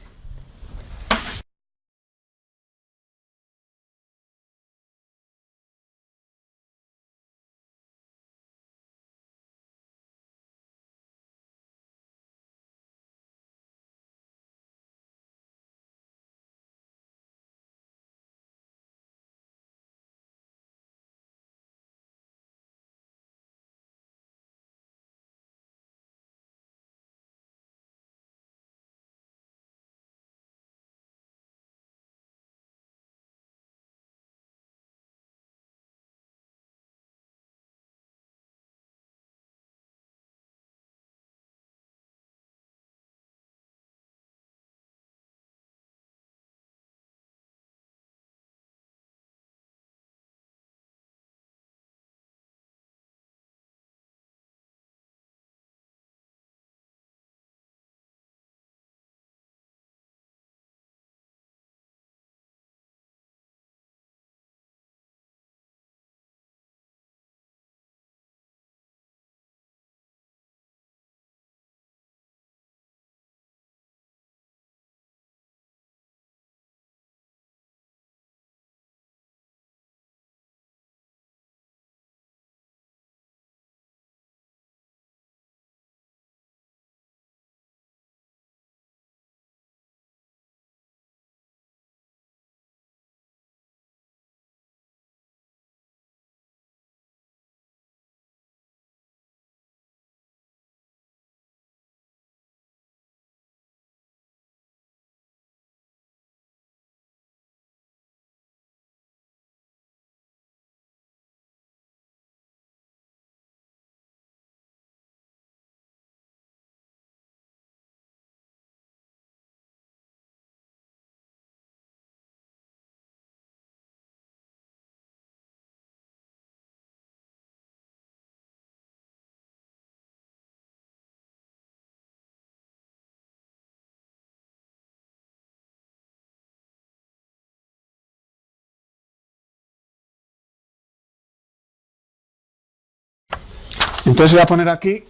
Entonces voy a poner aquí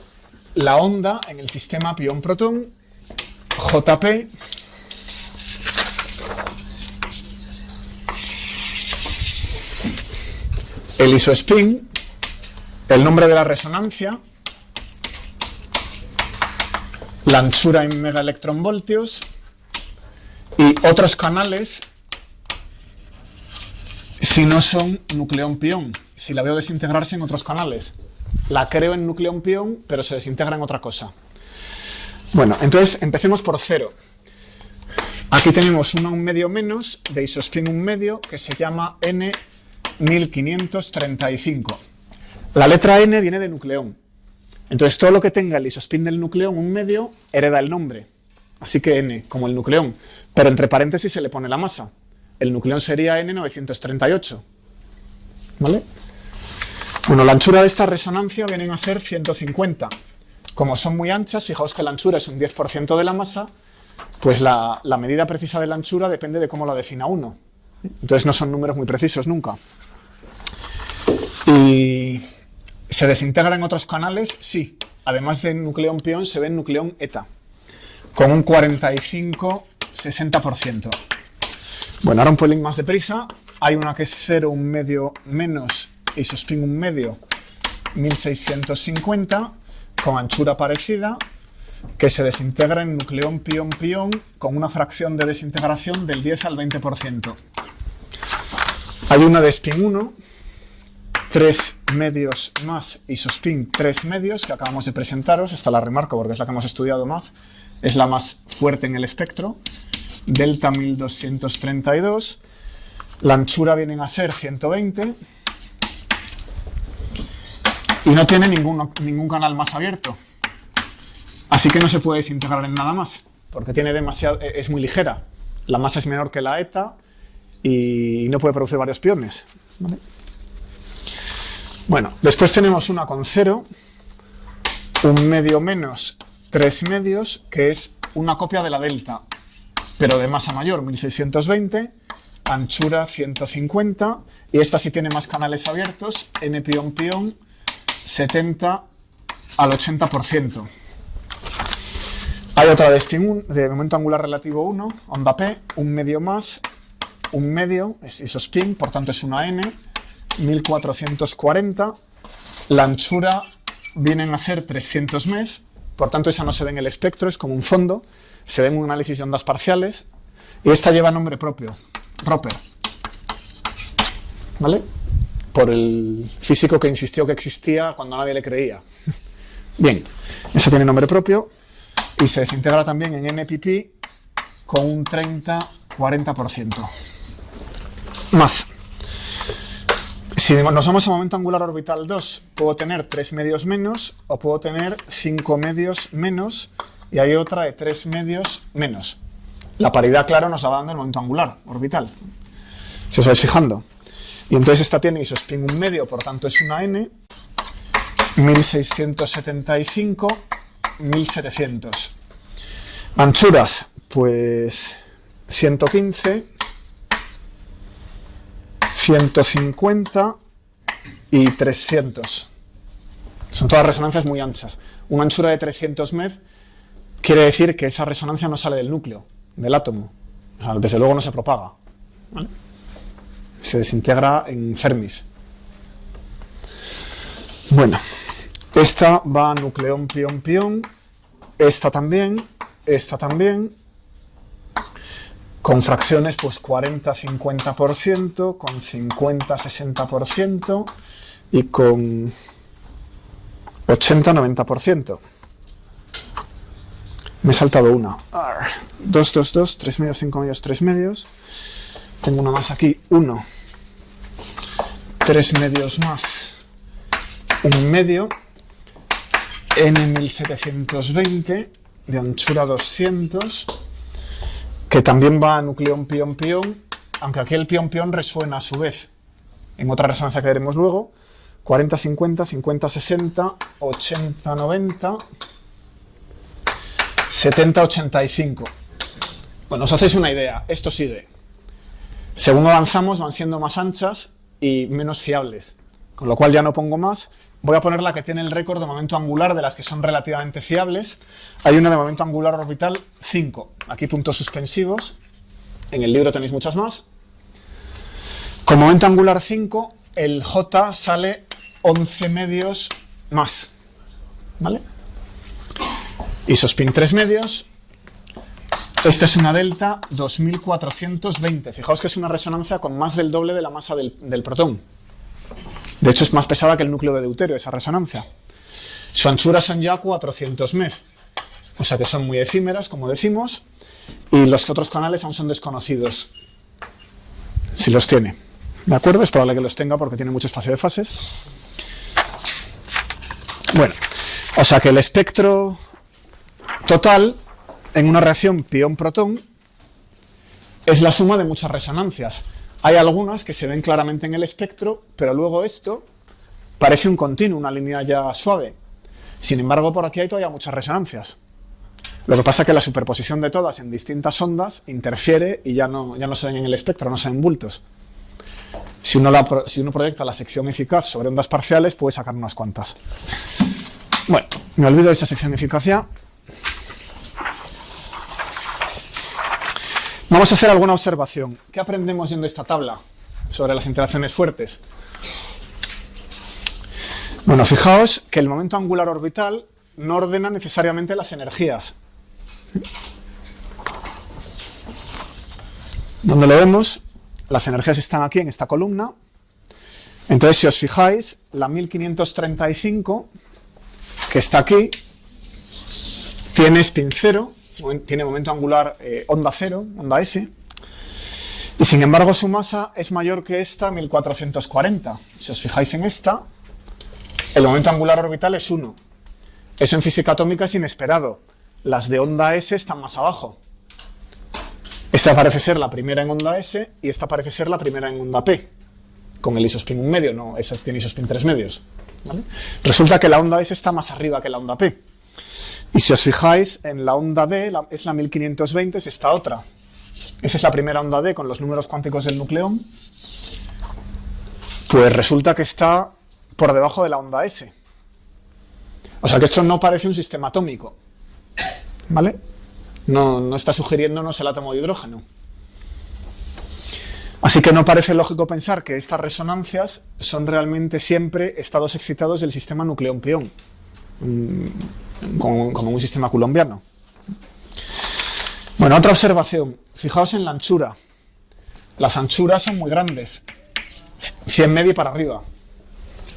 la onda en el sistema pión-protón, JP, el isospin, el nombre de la resonancia, la anchura en megaelectronvoltios y otros canales si no son nucleón-pión, si la veo desintegrarse en otros canales. La creo en nucleón-pión, pero se desintegra en otra cosa. Bueno, entonces empecemos por 0. Aquí tenemos una 1 medio menos de isospin 1 medio que se llama N1535. La letra N viene de nucleón. Entonces todo lo que tenga el isospin del nucleón 1 medio hereda el nombre. Así que N, como el nucleón. Pero entre paréntesis se le pone la masa. El nucleón sería N938. ¿Vale? Bueno, la anchura de esta resonancia vienen a ser 150. Como son muy anchas, fijaos que la anchura es un 10% de la masa, pues la medida precisa de la anchura depende de cómo la defina uno. Entonces no son números muy precisos nunca. ¿Y se desintegra en otros canales? Sí. Además de nucleón-pión, se ve en nucleón eta, con un 45-60%. Bueno, ahora un pelín más deprisa. Hay una que es 0, 1 medio menos isospin 1 medio, 1650, con anchura parecida, que se desintegra en nucleón-pión-pión con una fracción de desintegración del 10 al 20%. Hay una de spin 1, 3 medios más isospin 3 medios, que acabamos de presentaros. Esta la remarco porque es la que hemos estudiado más. Es la más fuerte en el espectro. Delta 1232. La anchura vienen a ser 120. Y no tiene ningún canal más abierto. Así que no se puede desintegrar en nada más, porque tiene es muy ligera. La masa es menor que la eta y no puede producir varios piones. ¿Vale? Bueno, después tenemos una con 0, 1 medio menos 3 medios, que es una copia de la delta, pero de masa mayor, 1620, anchura 150, y esta sí tiene más canales abiertos, N-pión-pión, 70 al 80%. Hay otra de spin 1, de momento angular relativo 1, onda P, 1 medio más, 1 medio, es isospin, por tanto es una N, 1440, la anchura vienen a ser 300 mes, por tanto esa no se ve en el espectro, es como un fondo, se ve en un análisis de ondas parciales, y esta lleva nombre propio, Roper, ¿vale? Por el físico que insistió que existía cuando nadie le creía. Bien, eso tiene nombre propio, y se desintegra también en NPP con un 30-40%. Más. Si nos vamos a momento angular orbital 2, puedo tener 3 medios menos o puedo tener 5 medios menos y hay otra de 3 medios menos. La paridad, claro, nos la va dando el momento angular orbital, si os vais fijando. Y entonces esta tiene isospin 1 medio, por tanto es una N, 1675, 1700. Anchuras, pues 115, 150 y 300. Son todas resonancias muy anchas. Una anchura de 300 MeV quiere decir que esa resonancia no sale del núcleo, del átomo. O sea, desde luego no se propaga, ¿vale? Se desintegra en Fermis. Bueno, esta va a nucleón-pión-pión, esta también, con fracciones pues 40-50%, con 50-60% y con 80-90%. Me he saltado una. 2, 2, 2, 3 medios, 5 medios, 3 medios. Tengo una más aquí, 1. 3 medios más, 1 medio. N1720, de anchura 200. Que también va a nucleón-pión-pión, aunque aquí el pión-pión resuena a su vez en otra resonancia que veremos luego, 40-50, 50-60, 80-90, 70-85. Bueno, os hacéis una idea, esto sigue. Según avanzamos van siendo más anchas y menos fiables, con lo cual ya no pongo más, voy a poner la que tiene el récord de momento angular, de las que son relativamente fiables. Hay una de momento angular orbital 5. Aquí puntos suspensivos. En el libro tenéis muchas más. Con momento angular 5, el J sale 11 medios más. ¿Vale? Isospin 3 medios. Esta es una delta 2420. Fijaos que es una resonancia con más del doble de la masa del protón. De hecho, es más pesada que el núcleo de deuterio, esa resonancia. Su anchura son ya 400 MeV. O sea que son muy efímeras, como decimos. Y los otros canales aún son desconocidos. Si los tiene. ¿De acuerdo? Es probable que los tenga porque tiene mucho espacio de fases. Bueno, o sea que el espectro total en una reacción pión-protón es la suma de muchas resonancias. Hay algunas que se ven claramente en el espectro, pero luego esto parece un continuo, una línea ya suave. Sin embargo, por aquí hay todavía muchas resonancias. Lo que pasa es que la superposición de todas en distintas ondas interfiere y ya no se ven en el espectro, no se ven bultos. Si uno proyecta la sección eficaz sobre ondas parciales, puede sacar unas cuantas. Bueno, me olvido de esa sección de eficacia. Vamos a hacer alguna observación. ¿Qué aprendemos viendo esta tabla sobre las interacciones fuertes? Bueno, fijaos que el momento angular orbital no ordena necesariamente las energías. ¿Dónde lo vemos? Las energías están aquí en esta columna. Entonces, si os fijáis, la 1535, que está aquí, tiene spin 0, tiene momento angular onda 0, onda S, y sin embargo su masa es mayor que esta, 1440. Si os fijáis en esta, el momento angular orbital es 1. Eso en física atómica es inesperado. Las de onda S están más abajo. Esta parece ser la primera en onda S y esta parece ser la primera en onda P, con el isospin 1 medio, no, esa tiene isospin 3 medios. ¿Vale? Resulta que la onda S está más arriba que la onda P. Y si os fijáis, en la onda D es la 1520, es esta otra. Esa es la primera onda D con los números cuánticos del nucleón. Pues resulta que está por debajo de la onda S. O sea que esto no parece un sistema atómico. ¿Vale? No está sugiriéndonos el átomo de hidrógeno. Así que no parece lógico pensar que estas resonancias son realmente siempre estados excitados del sistema nucleón-pión, como un sistema coulombiano. Bueno, otra observación. Fijaos en la anchura. Las anchuras son muy grandes. 100 MeV para arriba.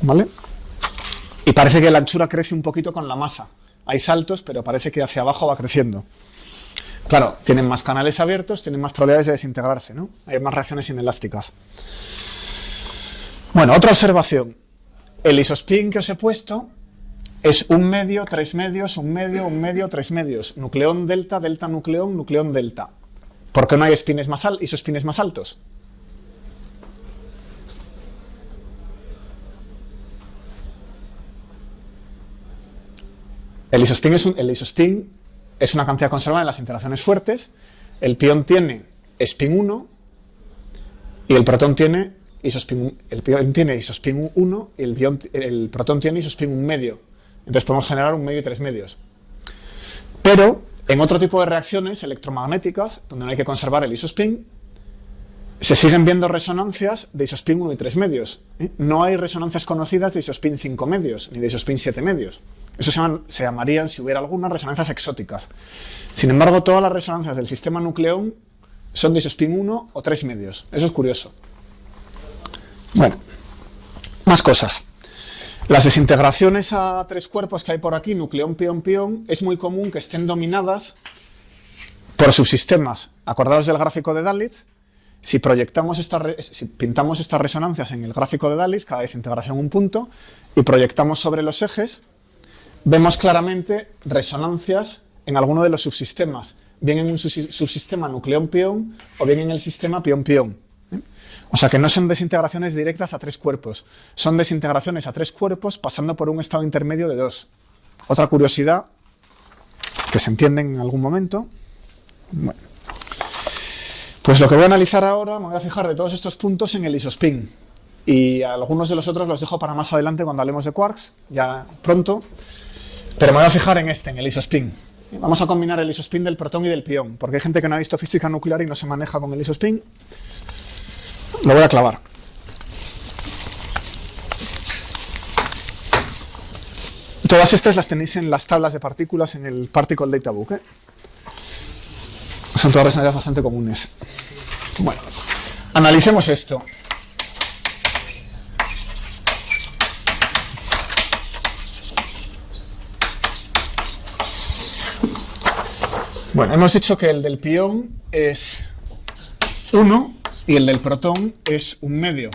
¿Vale? Y parece que la anchura crece un poquito con la masa. Hay saltos, pero parece que hacia abajo va creciendo. Claro, tienen más canales abiertos, tienen más probabilidades de desintegrarse, ¿no? Hay más reacciones inelásticas. Bueno, otra observación. El isospin que os he puesto es 1 medio, 3 medios, 1 medio, 1 medio, 3 medios. Nucleón delta, delta nucleón, nucleón delta. ¿Por qué no hay isospines más altos? El isospin es una cantidad conservada en las interacciones fuertes. El pión tiene spin 1 y el protón tiene isospin 1 y el protón tiene isospin 1 medio. Entonces podemos generar 1 medio y 3 medios. Pero en otro tipo de reacciones electromagnéticas, donde no hay que conservar el isospin, se siguen viendo resonancias de isospin 1 y 3 medios. No hay resonancias conocidas de isospin 5 medios, ni de isospin 7 medios. Eso se llamarían, si hubiera algunas, resonancias exóticas. Sin embargo, todas las resonancias del sistema nucleón son de isospin 1 o 3 medios. Eso es curioso. Bueno, más cosas. Las desintegraciones a 3 cuerpos que hay por aquí, nucleón, pión, pión, es muy común que estén dominadas por subsistemas. Acordaos del gráfico de Dalitz. Si pintamos estas resonancias en el gráfico de Dalitz, cada desintegración un punto, y proyectamos sobre los ejes, vemos claramente resonancias en alguno de los subsistemas, bien en un subsistema nucleón-pión o bien en el sistema pión-pión. O sea que no son desintegraciones directas a 3 cuerpos, son desintegraciones a 3 cuerpos pasando por un estado intermedio de 2. Otra curiosidad que se entiende en algún momento. Bueno. Pues lo que voy a analizar ahora, me voy a fijar de todos estos puntos en el isospin. y algunos de los otros los dejo para más adelante cuando hablemos de quarks, ya pronto. Pero me voy a fijar en en el isospin. Vamos a combinar el isospin del protón y del pión, porque hay gente que no ha visto física nuclear y no se maneja con el isospin. Lo voy a clavar. Todas estas las tenéis en las tablas de partículas en el Particle Data Book, ¿eh? Son todas resonancias bastante comunes. Bueno, analicemos esto. Bueno, hemos dicho que el del pión es 1 y el del protón es 1 medio.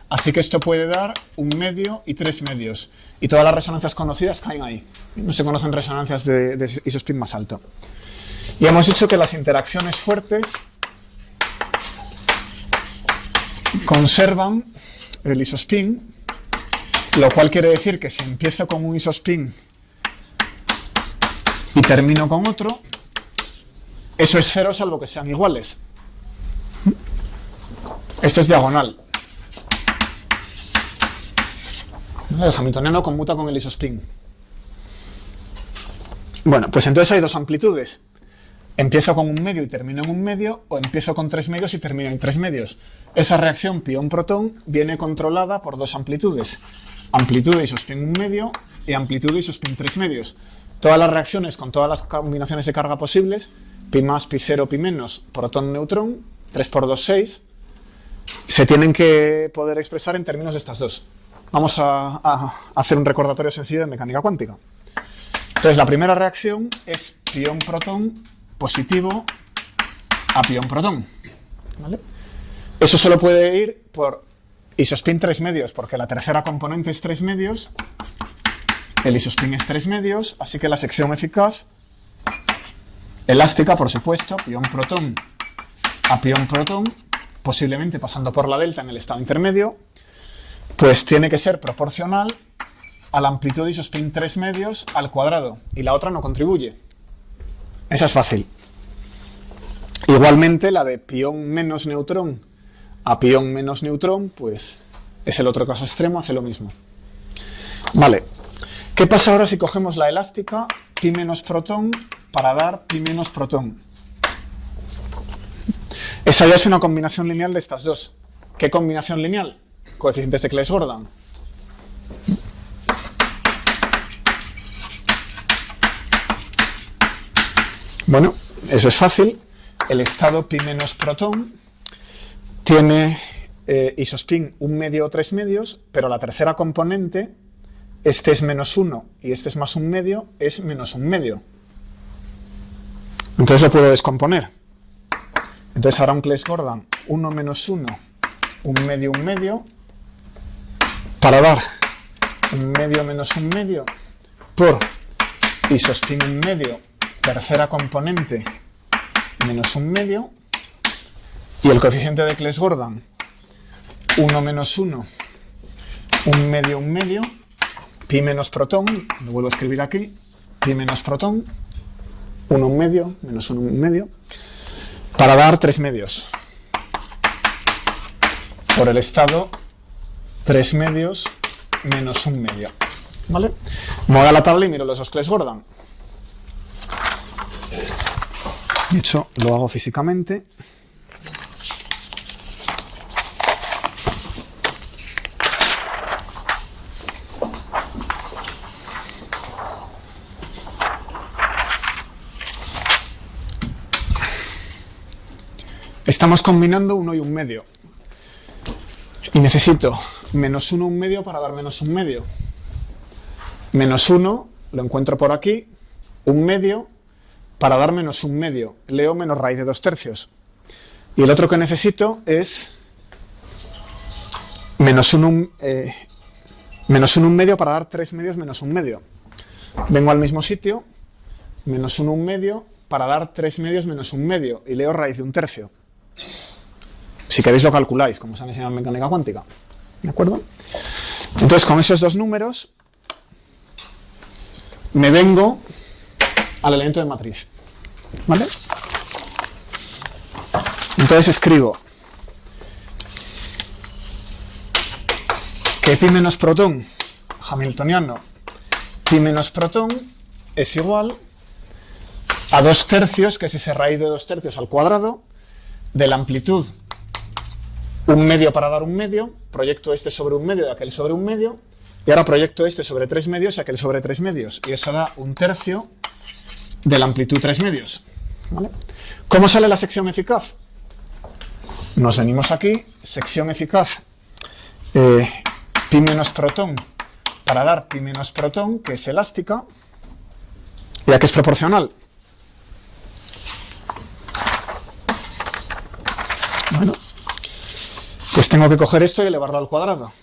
Así que esto puede dar 1 medio y 3 medios. Y todas las resonancias conocidas caen ahí. No se conocen resonancias de isospin más alto. Y hemos dicho que las interacciones fuertes conservan el isospin, lo cual quiere decir que si empiezo con un isospin y termino con otro, eso es cero salvo que sean iguales. Esto es diagonal. El hamiltoniano conmuta con el isospin. Bueno, pues entonces hay dos amplitudes. Empiezo con 1 medio y termino en 1 medio, o empiezo con 3 medios y termino en 3 medios. Esa reacción pión-protón viene controlada por dos amplitudes. Amplitud de isospin 1 medio y amplitud de isospin 3 medios. Todas las reacciones con todas las combinaciones de carga posibles, pi más, pi 0, pi menos, protón-neutrón, 3 por 2, 6, se tienen que poder expresar en términos de estas dos. Vamos a hacer un recordatorio sencillo de mecánica cuántica. Entonces, la primera reacción es pión-protón positivo a pión-protón. ¿Vale? Eso solo puede ir por isospin 3 medios, porque la tercera componente es 3 medios, el isospin es 3 medios, así que la sección eficaz, elástica, por supuesto, pión-protón a pión-protón, posiblemente pasando por la delta en el estado intermedio, pues tiene que ser proporcional a la amplitud de isospin 3 medios al cuadrado, y la otra no contribuye. Esa es fácil. Igualmente, la de pión menos neutrón a pión menos neutrón, pues es el otro caso extremo, hace lo mismo. Vale. ¿Qué pasa ahora si cogemos la elástica pi menos protón para dar pi menos protón? Esa ya es una combinación lineal de estas dos. ¿Qué combinación lineal? Coeficientes de Claes-Gordon. Bueno, eso es fácil. El estado pi menos protón tiene isospin 1 medio o 3 medios, pero la tercera componente, este es menos 1 y este es más 1 medio, es menos 1 medio. Entonces lo puedo descomponer. Entonces hará un Claes-Gordon 1 menos 1, 1 medio, para dar 1 medio menos 1 medio por isospin 1 medio, tercera componente, menos 1 medio, y el coeficiente de Claes-Gordon 1 menos 1, 1 medio, pi menos protón, lo vuelvo a escribir aquí, pi menos protón, 1 medio, menos 1 medio, para dar 3 medios. Por el estado 3 medios menos 1 medio. ¿Vale? Me voy a la tabla y miro los dos Claes-Gordon. De hecho, lo hago físicamente. Estamos combinando 1 y 1 medio. Y necesito menos 1, 1 medio para dar menos 1 medio. Menos 1 lo encuentro por aquí, 1 medio para dar menos 1 medio. Leo menos raíz de 2 tercios. Y el otro que necesito es menos 1, 1 medio para dar 3 medios menos 1 medio. Vengo al mismo sitio, menos 1, 1 medio para dar 3 medios menos 1 medio. Y leo raíz de 1 tercio. Si queréis lo calculáis, como se han enseñado en mecánica cuántica. ¿De acuerdo? Entonces, con esos dos números, me vengo al elemento de matriz. ¿Vale? Entonces escribo que pi menos protón hamiltoniano, pi menos protón es igual a 2/3, que es ese raíz de 2/3 al cuadrado, de la amplitud 1/2 para dar 1/2, proyecto este sobre 1/2 y aquel sobre 1/2, y ahora proyecto este sobre 3/2 y aquel sobre 3/2, y eso da 1/3 de la amplitud 3/2. ¿Vale? ¿Cómo sale la sección eficaz? Nos venimos aquí, sección eficaz, pi menos protón para dar pi menos protón, que es elástica, y aquí es proporcional. Bueno, pues tengo que coger esto y elevarlo al cuadrado.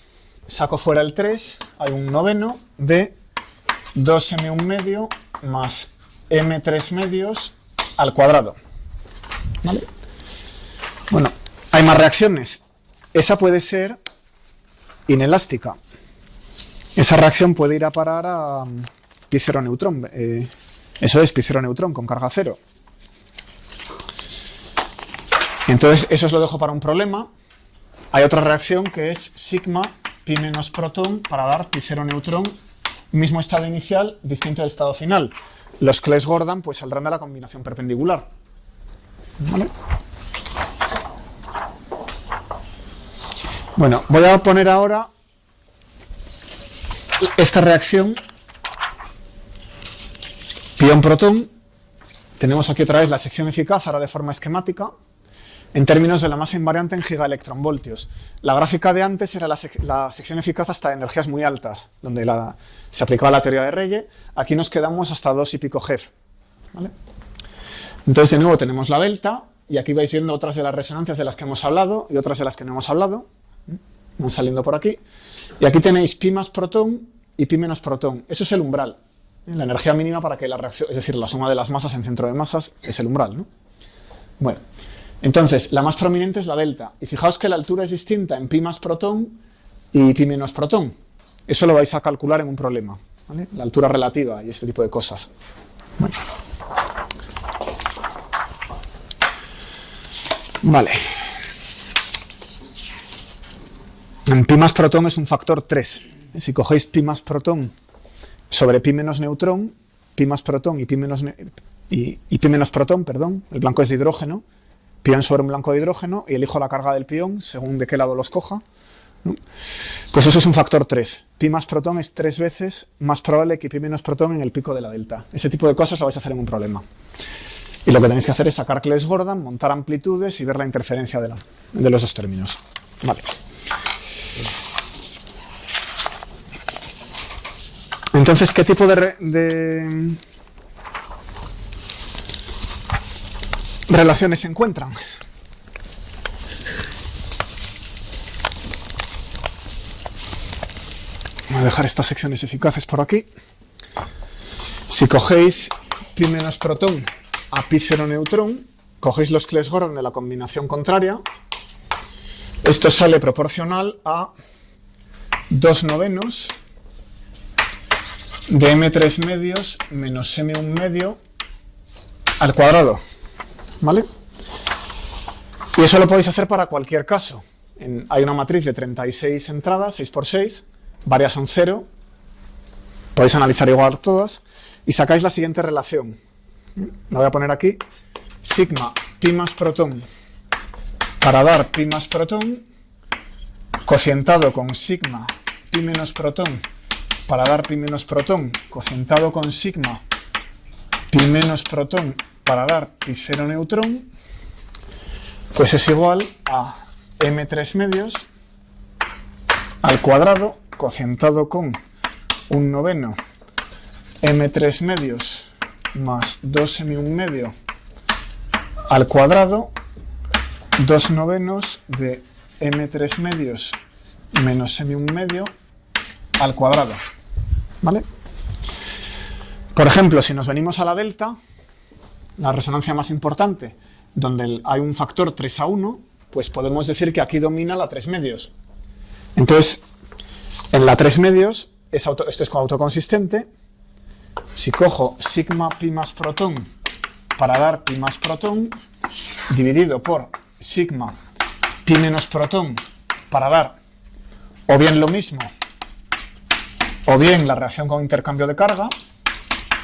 Saco fuera el 3, hay un noveno de 2m1/2 más m3/2 al cuadrado. ¿Vale? Bueno, hay más reacciones. Esa puede ser inelástica. Esa reacción puede ir a parar a pi cero neutrón. Eso es pi cero neutrón con carga cero. Entonces, eso os lo dejo para un problema. Hay otra reacción que es sigma pi menos protón para dar pi cero neutrón, mismo estado inicial, distinto del estado final. Los Claes-Gordon pues saldrán de la combinación perpendicular. ¿Vale? Bueno, voy a poner ahora esta reacción pión-protón. Tenemos aquí otra vez la sección eficaz, ahora de forma esquemática, en términos de la masa invariante en gigaelectronvoltios. La gráfica de antes era la sección eficaz hasta energías muy altas, donde se aplicaba la teoría de Reye. Aquí nos quedamos hasta 2 y pico GeV. ¿Vale? Entonces, de nuevo, tenemos la delta, y aquí vais viendo otras de las resonancias de las que hemos hablado y otras de las que no hemos hablado. Van saliendo por aquí. Y aquí tenéis pi más protón y pi menos protón. Eso es el umbral. La energía mínima para que la reacción, es decir, la suma de las masas en centro de masas, es el umbral, ¿no? Bueno, entonces, la más prominente es la delta. Y fijaos que la altura es distinta en pi más protón y pi menos protón. Eso lo vais a calcular en un problema, ¿vale? La altura relativa y este tipo de cosas. Bueno. Vale. En pi más protón es un factor 3. Si cogéis pi más protón sobre pi menos neutrón, pi más protón y pi menos protón, perdón, el blanco es de hidrógeno, pión sobre un blanco de hidrógeno, y elijo la carga del pión según de qué lado los coja, ¿no? Pues eso es un factor 3. Pi más protón es 3 veces más probable que pi menos protón en el pico de la delta. Ese tipo de cosas lo vais a hacer en un problema. Y lo que tenéis que hacer es sacar Claes-Gordon, montar amplitudes y ver la interferencia de los dos términos. Vale. Entonces, ¿qué tipo de relaciones se encuentran? Voy a dejar estas secciones eficaces por aquí. Si cogéis pi menos protón a pi cero neutrón, cogéis los Claes-Gordon de la combinación contraria, esto sale proporcional a 2/9 de m3/2 menos m1/2 al cuadrado, ¿vale? Y eso lo podéis hacer para cualquier caso. Hay una matriz de 36 entradas, 6 por 6, varias son 0, podéis analizar igual todas, y sacáis la siguiente relación. La voy a poner aquí, sigma pi más protón para dar pi más protón, cocientado con sigma pi menos protón para dar pi menos protón, cocientado con sigma pi menos protón para dar pi cero neutrón, pues es igual a m3/2 al cuadrado, cocientado con 1/9 m3/2 más 2m1/2 al cuadrado, 2/9 de m3/2 menos m1/2 al cuadrado. ¿Vale? Por ejemplo, si nos venimos a la delta, la resonancia más importante, donde hay un factor 3/1, pues podemos decir que aquí domina la 3/2. Entonces, en la 3/2, esto es autoconsistente. Si cojo sigma pi más protón para dar pi más protón, dividido por sigma pi menos protón para dar, o bien lo mismo, o bien la reacción con intercambio de carga,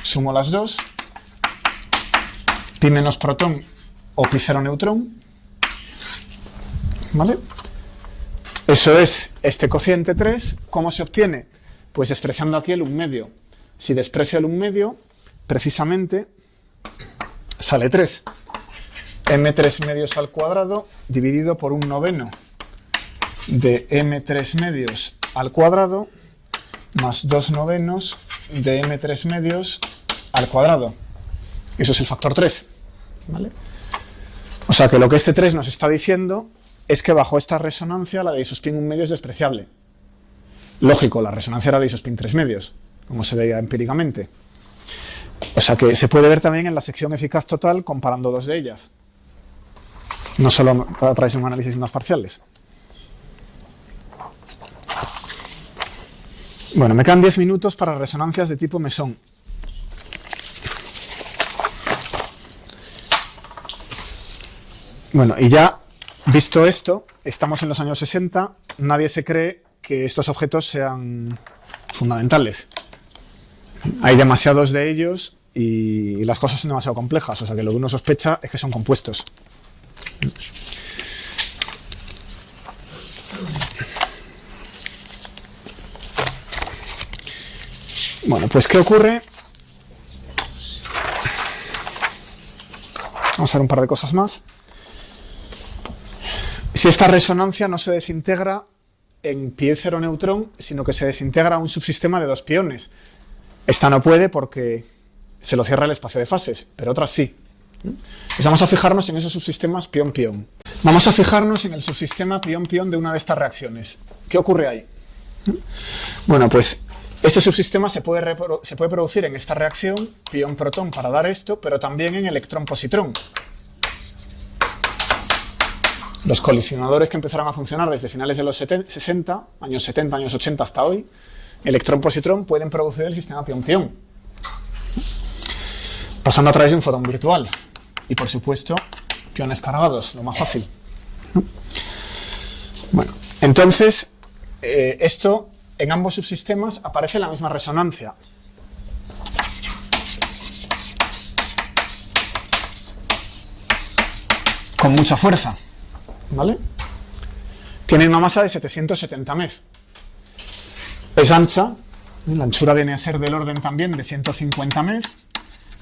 sumo las dos, pi menos protón o pi cero neutrón, ¿vale? Eso es este cociente 3. ¿Cómo se obtiene? Pues despreciando aquí el 1 medio. Si desprecio el 1 medio, precisamente sale 3. M3 medios al cuadrado dividido por 1/9 de M3 medios al cuadrado más 2/9 de M3 medios al cuadrado. Eso es el factor 3, ¿vale? O sea que lo que este 3 nos está diciendo es que bajo esta resonancia la de isospin 1 medio es despreciable. Lógico, la resonancia era de isospin 3 medios, como se veía empíricamente. O sea que se puede ver también en la sección eficaz total comparando dos de ellas. No solo a través de un análisis de ondas parciales. Bueno, me quedan 10 minutos para resonancias de tipo mesón. Bueno, y ya visto esto, estamos en los años 60, nadie se cree que estos objetos sean fundamentales. Hay demasiados de ellos y las cosas son demasiado complejas, o sea que lo que uno sospecha es que son compuestos. Bueno, pues ¿qué ocurre? Vamos a ver un par de cosas más. Si esta resonancia no se desintegra en pi cero neutrón, sino que se desintegra a un subsistema de dos piones. Esta no puede porque se lo cierra el espacio de fases, pero otras sí. Pues vamos a fijarnos en esos subsistemas pión-pión. Vamos a fijarnos en el subsistema pión-pión de una de estas reacciones. ¿Qué ocurre ahí? Bueno, pues este subsistema se puede producir en esta reacción pión-protón para dar esto, pero también en electrón-positrón. Los colisionadores que empezaron a funcionar desde finales de los 60, años 80 hasta hoy, electrón-positrón pueden producir el sistema pión-pión, pasando a través de un fotón virtual. Y por supuesto, piones cargados, lo más fácil. Bueno, entonces, esto en ambos subsistemas aparece la misma resonancia. Con mucha fuerza, ¿vale? Tiene una masa de 770 MeV. Es ancha, la anchura viene a ser del orden también de 150 MeV,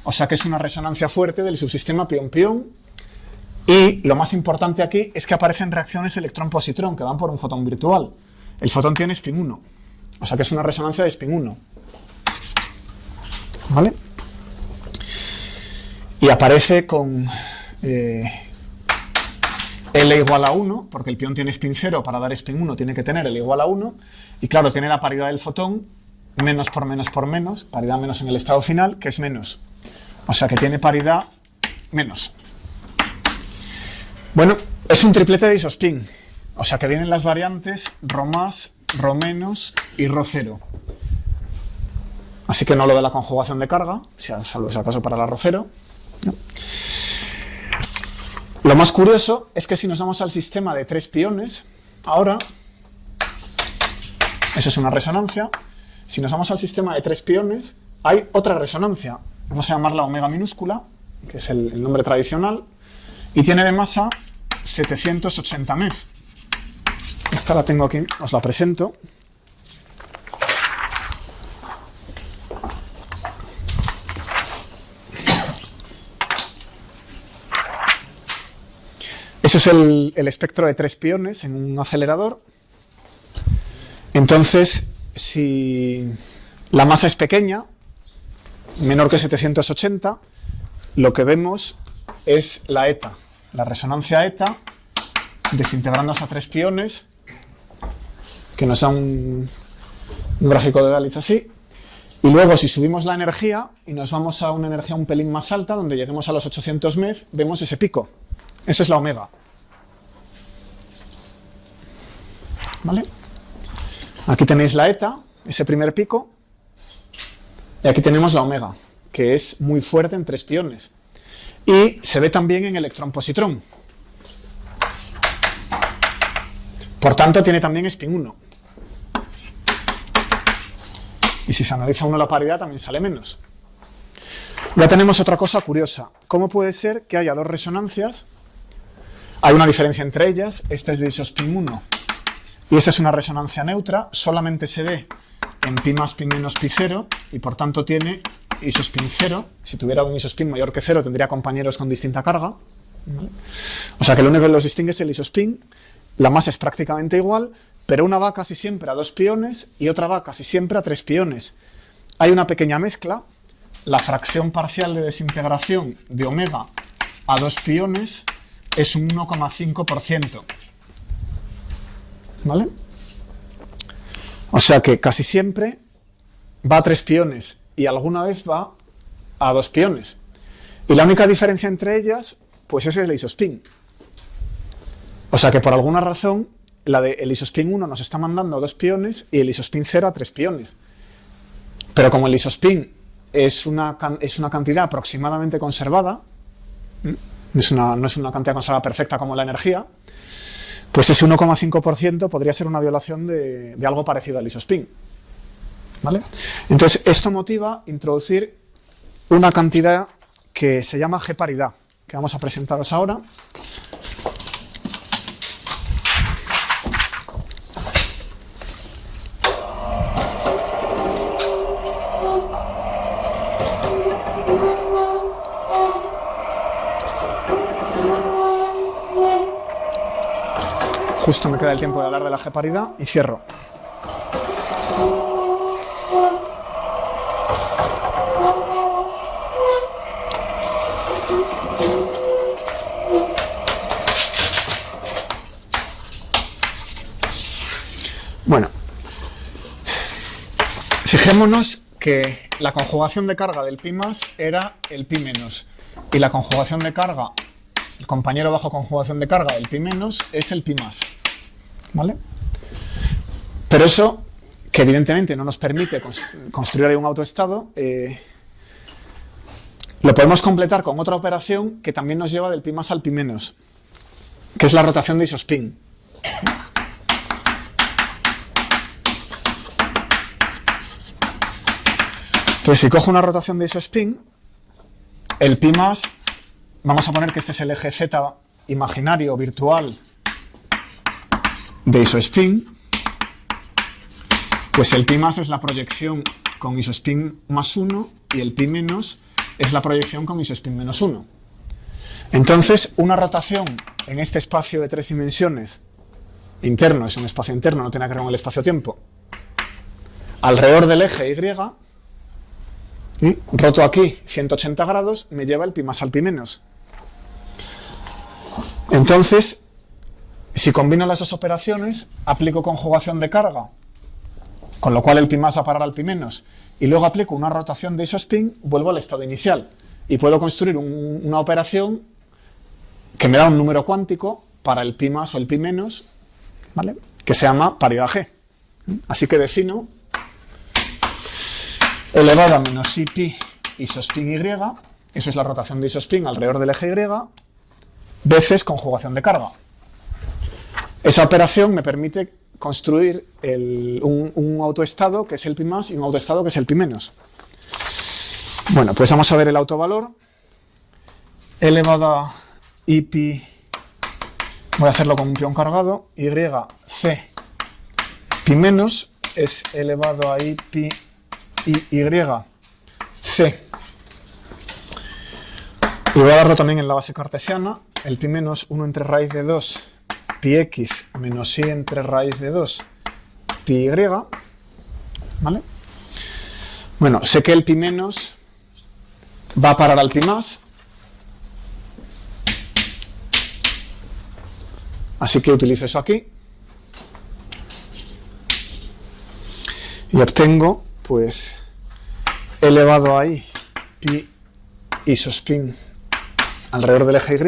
o sea que es una resonancia fuerte del subsistema pión-pión. Y lo más importante aquí es que aparecen reacciones electrón-positrón que van por un fotón virtual. El fotón tiene spin 1, o sea que es una resonancia de spin 1. ¿Vale? Y aparece con L igual a 1, porque el pión tiene spin 0, para dar spin 1 tiene que tener L igual a 1, y claro, tiene la paridad del fotón, menos por menos por menos, paridad menos en el estado final, que es menos. O sea que tiene paridad menos. Bueno, es un triplete de isospin, o sea que vienen las variantes ρ más, ρ menos y ρ cero. Así que no lo de la conjugación de carga, salvo si acaso para la ρ cero. ¿No? Lo más curioso es que si nos vamos al sistema de 3 piones, ahora, eso es una resonancia, si nos vamos al sistema de 3 piones, hay otra resonancia, vamos a llamarla omega minúscula, que es el nombre tradicional, y tiene de masa 780 MeV. Esta la tengo aquí, os la presento. Eso es el espectro de 3 piones en un acelerador. Entonces, si la masa es pequeña, menor que 780, lo que vemos es la eta, la resonancia eta, desintegrándose a 3 piones, que nos da un gráfico de Dalitz así. Y luego, si subimos la energía y nos vamos a una energía un pelín más alta, donde lleguemos a los 800 MeV, vemos ese pico. Eso es la omega. ¿Vale? Aquí tenéis la eta, ese primer pico, y aquí tenemos la omega, que es muy fuerte en 3 piones. Y se ve también en electrón-positrón. Por tanto, tiene también spin 1. Y si se analiza uno la paridad, también sale menos. Ya tenemos otra cosa curiosa. ¿Cómo puede ser que haya dos resonancias? Hay una diferencia entre ellas. Esta es de isospin 1 y esta es una resonancia neutra. Solamente se ve en pi más pi menos pi 0 y por tanto tiene isospin 0. Si tuviera un isospin mayor que 0 tendría compañeros con distinta carga. ¿Vale? O sea que lo único que los distingue es el isospin. La masa es prácticamente igual, pero una va casi siempre a 2 piones y otra va casi siempre a 3 piones. Hay una pequeña mezcla. La fracción parcial de desintegración de omega a 2 piones es un 1,5%. ¿Vale? O sea que casi siempre va a 3 piones y alguna vez va a 2 piones. Y la única diferencia entre ellas, pues ese es el isospin. O sea que por alguna razón, el isospin 1 nos está mandando a 2 piones y el isospin 0 a 3 piones. Pero como el isospin es una cantidad aproximadamente conservada, no es una cantidad conservada perfecta como la energía, pues ese 1,5% podría ser una violación de algo parecido al isospin. ¿Vale? Entonces, esto motiva introducir una cantidad que se llama G paridad, que vamos a presentaros ahora. Justo me queda el tiempo de hablar de la G paridad y cierro. Bueno, fijémonos que la conjugación de carga del pi más era el pi menos y la conjugación de carga, el compañero bajo conjugación de carga del pi menos es el pi más. ¿Vale? Pero eso, que evidentemente no nos permite construir ahí un autoestado, lo podemos completar con otra operación que también nos lleva del pi más al pi menos, que es la rotación de isospin. Entonces, si cojo una rotación de isospin, el pi más, vamos a poner que este es el eje z imaginario, virtual, de isospin, pues el pi más es la proyección con isospin más 1 y el pi menos es la proyección con isospin menos 1. Entonces, una rotación en este espacio de 3 dimensiones interno, es un espacio interno, no tiene que ver con el espacio-tiempo, alrededor del eje Y, roto aquí 180 grados, me lleva el pi más al pi menos. Entonces, si combino las dos operaciones, aplico conjugación de carga, con lo cual el pi más va a parar al pi menos, y luego aplico una rotación de isospin, vuelvo al estado inicial. Y puedo construir una operación que me da un número cuántico para el pi más o el pi menos, ¿vale? Que se llama paridad G. Así que defino elevado a menos i pi isospin y, eso es la rotación de isospin alrededor del eje y, veces conjugación de carga. Esa operación me permite construir un autoestado que es el pi más y un autoestado que es el pi menos. Bueno, pues vamos a ver el autovalor. Elevado a i pi, voy a hacerlo con un pión cargado, y c pi menos es elevado a i pi y c. Y voy a darlo también en la base cartesiana. El pi menos 1 entre raíz de 2 pi x menos i entre raíz de 2 pi y. ¿Vale? Bueno, sé que el pi menos va a parar al pi más. Así que utilizo eso aquí. Y obtengo, pues, elevado a i pi isospin alrededor del eje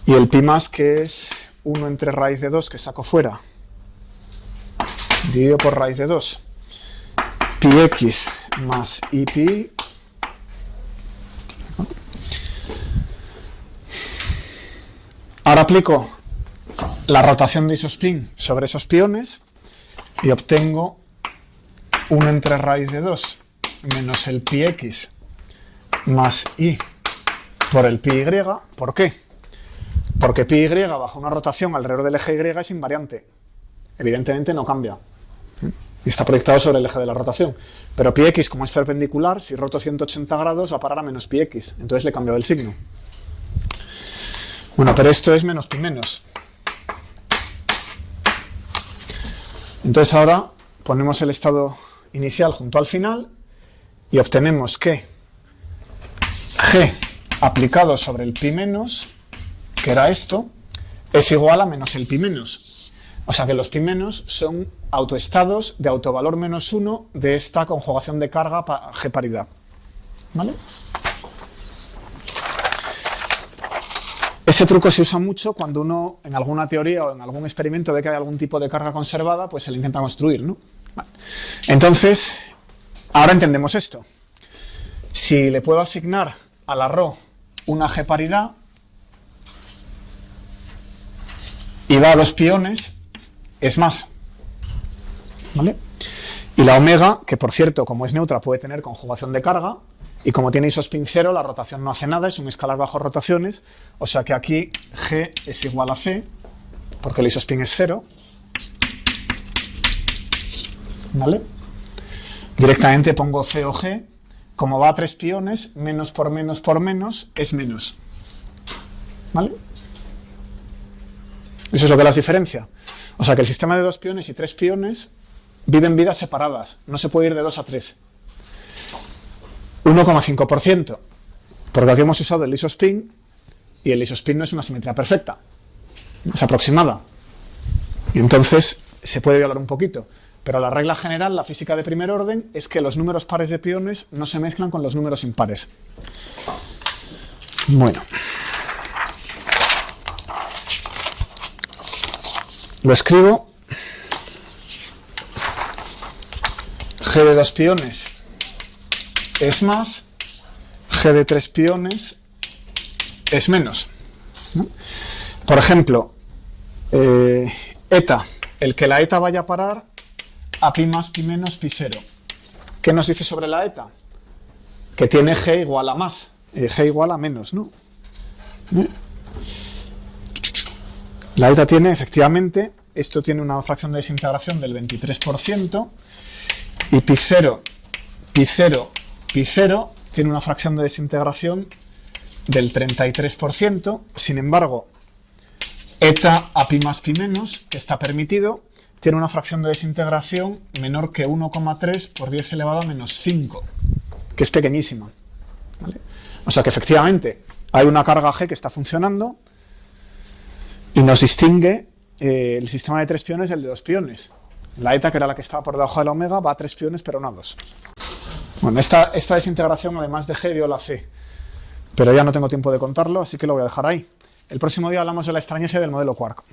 y el pi más, que es 1 entre raíz de 2, que saco fuera, dividido por raíz de 2, pi x más i pi. Ahora aplico la rotación de isospin sobre esos piones y obtengo 1 entre raíz de 2 menos el pi x más i por el pi y. ¿Por qué? Porque pi y bajo una rotación alrededor del eje y es invariante. Evidentemente no cambia. Y está proyectado sobre el eje de la rotación. Pero pi x, como es perpendicular, si roto 180 grados va a parar a menos pi x. Entonces le he cambiado el signo. Bueno, pero esto es menos pi menos. Entonces ahora ponemos el estado inicial junto al final y obtenemos que g aplicado sobre el pi menos, que era esto, es igual a menos el pi menos. O sea que los pi menos son autoestados de autovalor menos 1 de esta conjugación de carga g paridad. ¿Vale? Ese truco se usa mucho cuando uno en alguna teoría o en algún experimento ve que hay algún tipo de carga conservada, pues se le intenta construir, ¿no? Vale. Entonces, ahora entendemos esto. Si le puedo asignar a la ρ una g paridad y va a 2 piones, es más. ¿Vale? Y la omega, que por cierto, como es neutra, puede tener conjugación de carga, y como tiene isospin 0, la rotación no hace nada, es un escalar bajo rotaciones, o sea que aquí g es igual a c, porque el isospin es 0. ¿Vale? Directamente pongo c o g, como va a 3 piones, menos por menos por menos es menos. ¿Vale? Eso es lo que las diferencia. O sea que el sistema de 2 piones y 3 piones viven vidas separadas, no se puede ir de 2 a 3. 1,5%, porque aquí hemos usado el isospin y el isospin no es una simetría perfecta, es aproximada. Y entonces se puede violar un poquito. Pero la regla general, la física de primer orden, es que los números pares de piones no se mezclan con los números impares. Bueno. Lo escribo. G de 2 piones es más, G de 3 piones es menos, ¿no? Por ejemplo, eta, el que la eta vaya a parar a pi más, pi menos, pi 0. ¿Qué nos dice sobre la eta? Que tiene g igual a más, g igual a menos, ¿no? La eta tiene, efectivamente, esto tiene una fracción de desintegración del 23%, y pi 0, pi 0, pi 0 tiene una fracción de desintegración del 33%. Sin embargo, eta a pi más pi menos, que está permitido, tiene una fracción de desintegración menor que 1,3 por 10 elevado a menos 5, que es pequeñísima. ¿Vale? O sea que efectivamente hay una carga G que está funcionando y nos distingue el sistema de 3 piones del de 2 piones. La eta, que era la que estaba por debajo de la omega, va a 3 piones pero no a 2. Bueno, esta desintegración además de G viola C, pero ya no tengo tiempo de contarlo, así que lo voy a dejar ahí. El próximo día hablamos de la extrañeza del modelo quark.